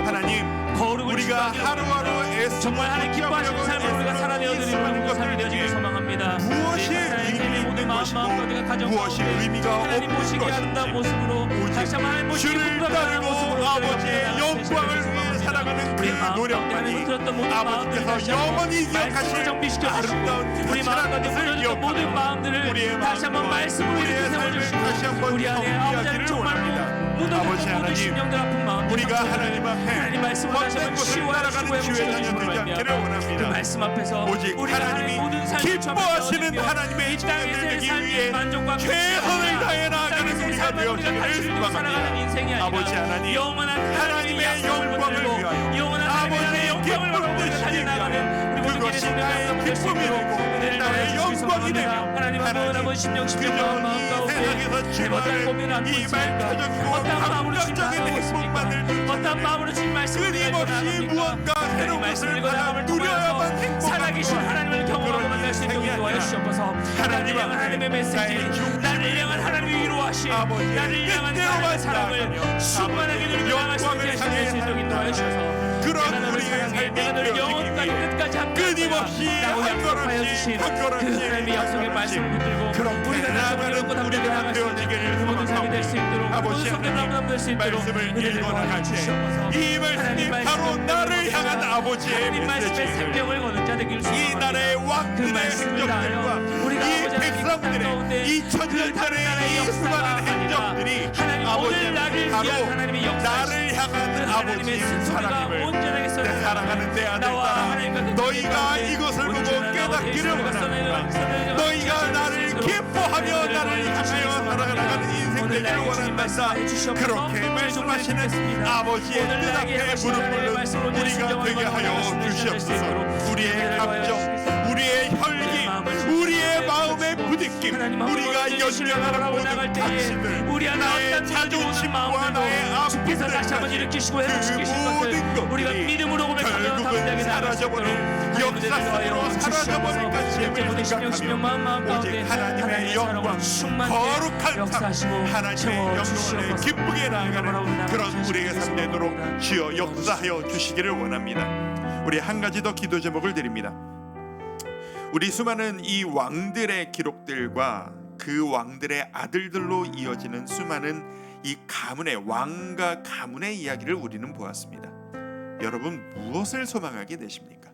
하나님, 우리가 하루하루 애쓰고 정말 하나님 기뻐하시는 삶을 우리가 살아내어드리는 모든 삶이 되어지길 소망합니다. 무엇이 의미 있는 것이고 무엇이 의미가 하나님 없는 보시기에 아름다운 것이고 모습으로 다시 한번 하나님 보시기에 주를 부끄러운 따르고 모습으로 아버지의 영광을 위해 살아가는 그 노력만이 아버지께서 영원히 기억하실 아름다운 우리 마음과 것을 모든 마음들을 우리의 다시 한번 마음과 말씀으로 우리의 이렇게 삶을 세워주시고 다시 한번 우리 안에 아버지는 정리하기를 정말로 원합니다. 모든 아버지 모든 심령들 아픈 마음들 우리가 하나님 앞에 하나님 말씀을 다시 헛된 한번 것을 치유하시고 따라가는 주의 자녀 되지 않기를 그 원합니다. 말씀 앞에서 오직 우리가 하나님이 모든 삶을 기뻐하시는 처음에 하나님의 이 땅에서의 자녀들 되기 삶의 위해 만족과 최선을 다해 나아가는 땅에서의 우리가 삶을 우리가 되어지기를 가지고 살아가는 소망합니다. 인생이 아니라 아버지 하나님, 영원한 하나님의 약속을 영광을 붙들고 위하여 영원한 아버지의 하나님의 영광을 기쁨 바라보고 되시기 달려나가는 우리 모든 그것이 기대의 나의 성도가 기쁨이 되고 나의 영광이 되며 하나님 한번 심령 그저 이 세상에서 주만을 이 말타적이고 감격적인 행복만을 어떤 마음으로 주님 말씀을 끊임없이 무언가 새로운 것을 받아 누려야만 행복한 살아계신 하나님을 경험하고 만날 수 있도록 도와여 주시옵소서. 나를 향한 하나님의 메시지, 나를 향한 하나님의 위로하심, 나를 향한 하나님의 사랑을 충만하게 누리며 나갈 수 있게 하시는 도와여 주셔서 그런 우리의 삶이 내가 너를 영원까지 끝까지 함께 끊임없이 라고 한 약속하여 걸음씩 주신 한 그 걸음씩 하나님의 약속의 말씀을 붙들고 그렇게 우리가 나아가는 우리가 되어지기를 그 모든 삶이 될 수 있도록 아버지 모든 성경 나무나 될수 있도록 말씀을 은혜를 읽어나갈 주시옵소서. 때 이 말씀이 바로 나를 향한 아버지의 하나님 말씀의 메시지, 생명을 거는 자 되길 이 소망합니다. 나라의 그 왕들의 말씀을 행적들과 다하여 우리가 이 아버지 하나님 땅 백성들의 가운데 이 그 천년전의 나라의 이 역사가 수많은 아니라 행적들이 하나님 오늘 나를 위한 바로 하나님의 역사, 나를 향한 하나님의 아버지의 스토리가 사랑임을 온전하게 내 사랑하는 내 아들들아, 너희가 이것을 보고 깨닫기를 원합니다. 너희가 나를 기뻐하며 나를 향하여 살아가는 인생 되기를 원한다. 그렇게 말씀하시는 아버지의 뜻 앞에 무릎 꿇는 우리가 되게 하여 주시옵소서. 우리의 감정, 우리의 혈기, 우리의 마음의 부딪힘, 우리가 연명하는 모든 가치들, 우리 안에 나의 어떤 자존심과 나의 주께서 다시 한번 아픔들, 일으키시고 회복시키신 그 것들 모든 우리가 것들이 믿음으로 고백하며 결국은 사라져버릴 역사 속으로 사라져버릴 것임을 생각하며 오직 하나님의 영광, 거룩한 삶, 하나님의 영광을 기쁘게 나아가는 그런 우리의 삶 되도록 주여 역사하여 주시기를 원합니다. 우리 한 가지 더 기도 제목을 드립니다. 우리 수많은 이 왕들의 기록들과 그 왕들의 아들들로 이어지는 수많은 이 가문의 왕과 가문의 이야기를 우리는 보았습니다. 여러분 무엇을 소망하게 되십니까?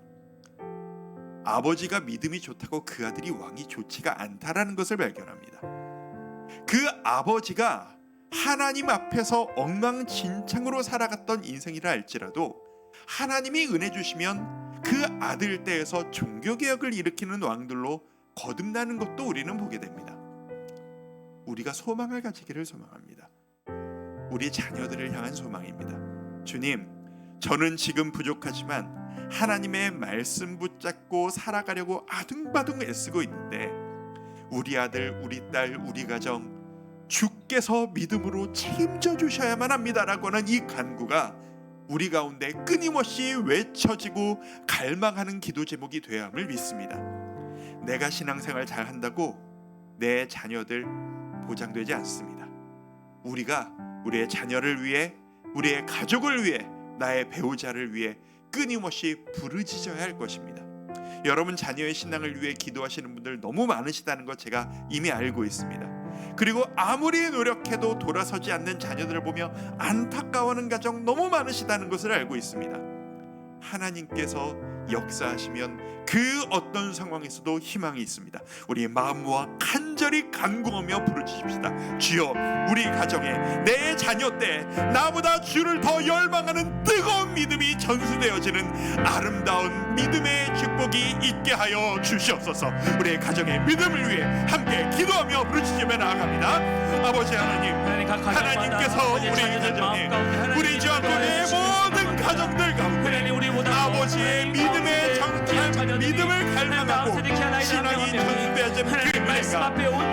아버지가 믿음이 좋다고 그 아들이 왕이 좋지가 않다라는 것을 발견합니다. 그 아버지가 하나님 앞에서 엉망진창으로 살아갔던 인생이라 할지라도 하나님이 은혜 주시면 그 아들 때에서 종교개혁을 일으키는 왕들로 거듭나는 것도 우리는 보게 됩니다. 우리가 소망을 가지기를 소망합니다. 우리 자녀들을 향한 소망입니다. 주님, 저는 지금 부족하지만 하나님의 말씀 붙잡고 살아가려고 아둥바둥 애쓰고 있는데 우리 아들, 우리 딸, 우리 가정 주께서 믿음으로 책임져 주셔야만 합니다라고 하는 이 간구가 우리 가운데 끊임없이 외쳐지고 갈망하는 기도 제목이 되어야 함을 믿습니다. 내가 신앙생활 잘한다고 내 자녀들 보장되지 않습니다. 우리가 우리의 자녀를 위해, 우리의 가족을 위해, 나의 배우자를 위해 끊임없이 부르짖어야 할 것입니다. 여러분 자녀의 신앙을 위해 기도하시는 분들 너무 많으시다는 것 제가 이미 알고 있습니다. 그리고 아무리 노력해도 돌아서지 않는 자녀들을 보며 안타까워하는 가정 너무 많으시다는 것을 알고 있습니다. 하나님께서 역사하시면 그 어떤 상황에서도 희망이 있습니다. 우리의 마음 모아 간절히 간구하며 부르짖읍시다. 주여, 우리 가정에 내 자녀 때 나보다 주를 더 열망하는 뜨거운 믿음이 전수되어지는 아름다운 믿음의 축복이 있게 하여 주시옵소서. 우리의 가정의 믿음을 위해 함께 기도하며 부르짖으며 나아갑니다. 아버지 하나님, 하나님께서 우리 가정에, 우리 주안교회의 모든 가정들 가운데 아버지의 믿음의 정확한 믿음을 갈망하고 신앙이 전수되어지는 그 은혜가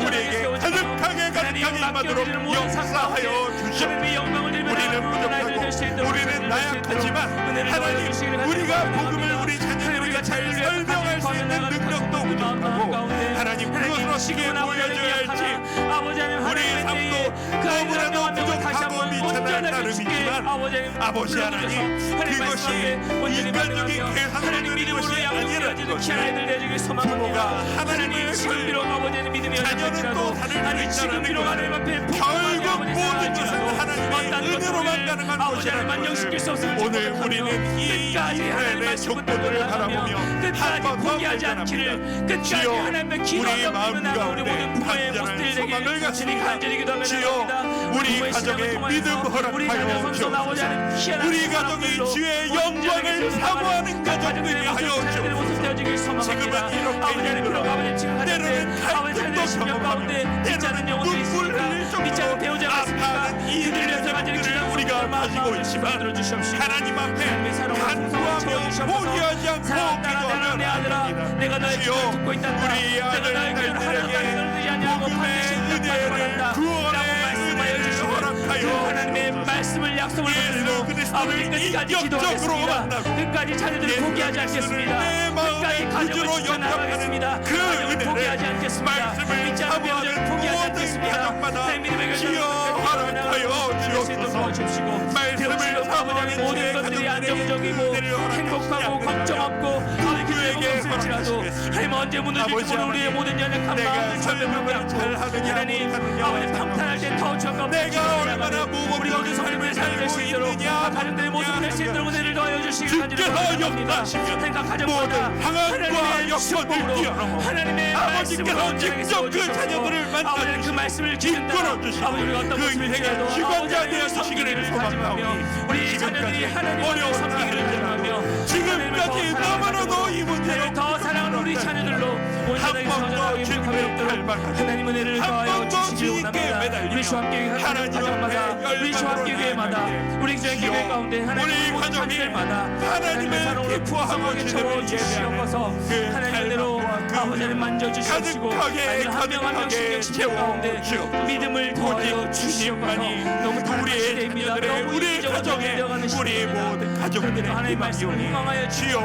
우리에게 가득하게 임하도록 역사하여 주시옵소서. 우리는 부족하고 우리는 나약하지만 하나님, 우리가 복음을 우리 자녀들에게 잘 설명할 수 있는 능력도 부족하고 하나님, 그것을 어떻게 보여줘야 할지 우리 삶도 너무나도 부족하고 미천할 따름이지만 아버지 하나님, 그것이 인간적인 계산을 누리는 것이 아니라는 것을 부모가 하나님을 자녀는 또 다른 일이 있다는 것을 결국 모든 것은 하나님의 은혜로만 가능한 것이라는 것을 오늘 우리는 이 이스라엘의 족보들을 바라보며 한번 포기하지 않기를 주여, 우리의 마음 가운데 간절한 소망을 갖습니다. 주여, 우리 가정의 믿음 허락하여 주옵소서. 우리 가정이 주의 영광을 사모하는 가정들이 하여 주옵소서. 지금은 이렇게 힘들어 때로는 갈등도 경험하며 때로는 눈물 흘릴 정도로 아파하는 이 일들을 우리가 가지고 있지만 하나님 앞에 간구하며 포기하지 않고 기도하며 나아갑니다. 주여, 우리 아들 딸들에게 복음의 은혜를, 구원의 은혜를 허락하여 하나님의 말씀을 약속을 붙들고 아버지 끝까지 기도하겠습니다. 끝까지 자녀들을 포기하지 않겠습니다. 끝까지 가정을 지켜나가겠습니다. 그 가정을 포기하지 않겠습니다. 믿지 않는 배우자를 포기하지 않겠습니다. 내 믿음의 결정을 허락하여 주옵소서. 말씀을 아버지 모든 것들이 안정적이고 행복하고 걱정 없고 그에게 없을지라도 하나님 언제 무너질지 모르는 우리의 모든 연약한 마음을 설명하지 않고 하나님 아버지 평탄할 때 더 적합 내가 얼마나 우리 모든 성도들의 삶을 낼수 있도록 가정들의 모습을 낼 수 있도록 은혜를 더하여 주시길 간절히 바랍니다. 생각 가정보다 하나님의 역사를 뛰어넘어 하나님의 아버지께서 직접 그 자녀들을 아버지 그 말씀을 이끌어 주시고 아버지가 어떤 그 모습을 인생의 지어도 주관자 되어 아버지의 주시기를 소망하오니 우리 자녀들이 하나님을 어려운 섬기기를 바라며 지금까지 너무나도 이 문제로 더 사랑하는 우리 자녀들로 온전하게 성장하게 행복하게 하나님 은혜를 더하여 주시길 원합니다. 우리 주합교회 가정마다 우리 주합교회마다 우리 교회 가운데 하나님 모든 자녀들마다 하나님의 사랑으로 풍성하게 채워주시옵소서. 하나님 은혜로 아버지를 만져주시옵시고 한 명 한 명씩 신경 가운데 믿음을 더하여 주시옵소서. 너무 다른 시대입니다. 너무 우리 가정에 우리 모든 가족들의 하나님 말씀을 희망이오니 희망하여 주여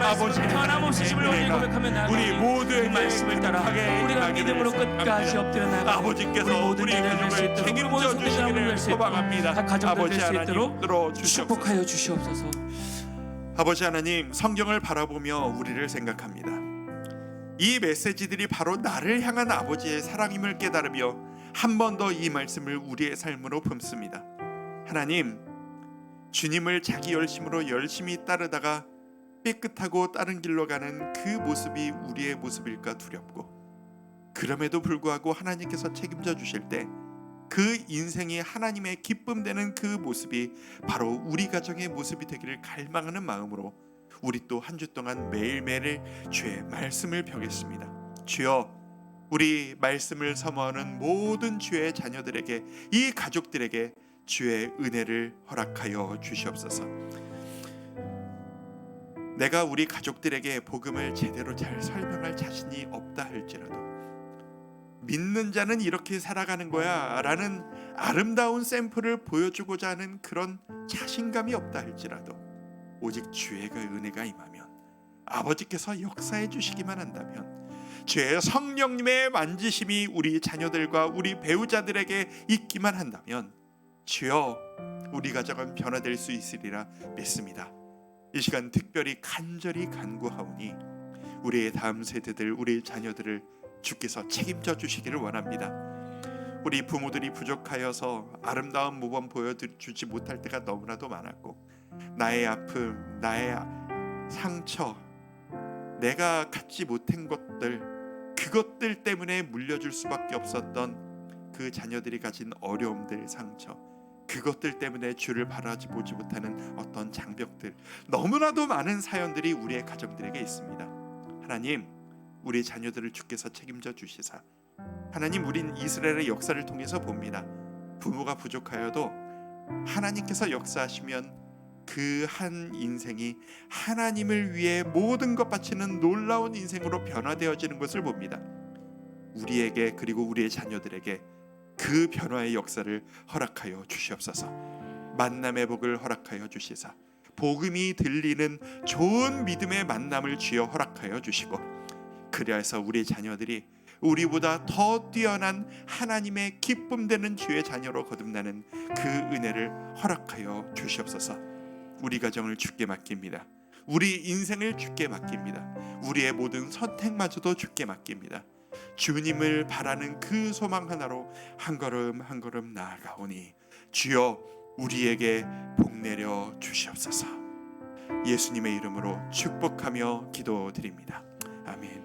아버지 변함없이 힘을 얻는 고백하면 나아가니 우리 모두의 말씀을 따라 우리가 믿음으로 끝까지 엎드려 나가 아버지께서 우리 가족을 책임져 주시기를 소망합니다. 아버지 하나님 들어주시옵소서. 축복하여 주시옵소서. 아버지 하나님, 성경을 바라보며 우리를 생각합니다. 이 메시지들이 바로 나를 향한 아버지의 사랑임을 깨달으며 한 번 더 이 말씀을 우리의 삶으로 품습니다. 하나님, 주님을 자기 열심으로 열심히 따르다가 삐끗하고 다른 길로 가는 그 모습이 우리의 모습일까 두렵고, 그럼에도 불구하고 하나님께서 책임져 주실 때 그 인생이 하나님의 기쁨 되는 그 모습이 바로 우리 가정의 모습이 되기를 갈망하는 마음으로 우리 또 한 주 동안 매일매일 주의 말씀을 펴겠습니다. 주여, 우리 말씀을 사모하는 모든 주의 자녀들에게, 이 가족들에게 주의 은혜를 허락하여 주시옵소서. 내가 우리 가족들에게 복음을 제대로 잘 설명할 자신이 없다 할지라도, 믿는 자는 이렇게 살아가는 거야 라는 아름다운 샘플을 보여주고자 하는 그런 자신감이 없다 할지라도, 오직 주의 은혜가 임하면, 아버지께서 역사해 주시기만 한다면, 주의 성령님의 만지심이 우리 자녀들과 우리 배우자들에게 있기만 한다면, 주여 우리 가정은 변화될 수 있으리라 믿습니다. 이 시간 특별히 간절히 간구하오니 우리의 다음 세대들, 우리 자녀들을 주께서 책임져 주시기를 원합니다. 우리 부모들이 부족하여서 아름다운 모범 보여주지 못할 때가 너무나도 많았고, 나의 아픔, 나의 상처, 내가 갖지 못한 것들, 그것들 때문에 물려줄 수밖에 없었던 그 자녀들이 가진 어려움들, 상처, 그것들 때문에 주를 바라보지 못하는 어떤 장벽들, 너무나도 많은 사연들이 우리의 가정들에게 있습니다. 하나님, 우리 자녀들을 주께서 책임져 주시사, 하나님, 우린 이스라엘의 역사를 통해서 봅니다. 부모가 부족하여도 하나님께서 역사하시면 그 한 인생이 하나님을 위해 모든 것 바치는 놀라운 인생으로 변화되어지는 것을 봅니다. 우리에게, 그리고 우리의 자녀들에게 그 변화의 역사를 허락하여 주시옵소서. 만남의 복을 허락하여 주시사, 복음이 들리는 좋은 믿음의 만남을 주여 허락하여 주시고, 그리하여서 우리 자녀들이 우리보다 더 뛰어난 하나님의 기쁨되는 주의 자녀로 거듭나는 그 은혜를 허락하여 주시옵소서. 우리 가정을 주께 맡깁니다. 우리 인생을 주께 맡깁니다. 우리의 모든 선택마저도 주께 맡깁니다. 주님을 바라는 그 소망 하나로 한 걸음 한 걸음 나아가오니 주여 우리에게 복 내려 주시옵소서. 예수님의 이름으로 축복하며 기도드립니다. 아멘.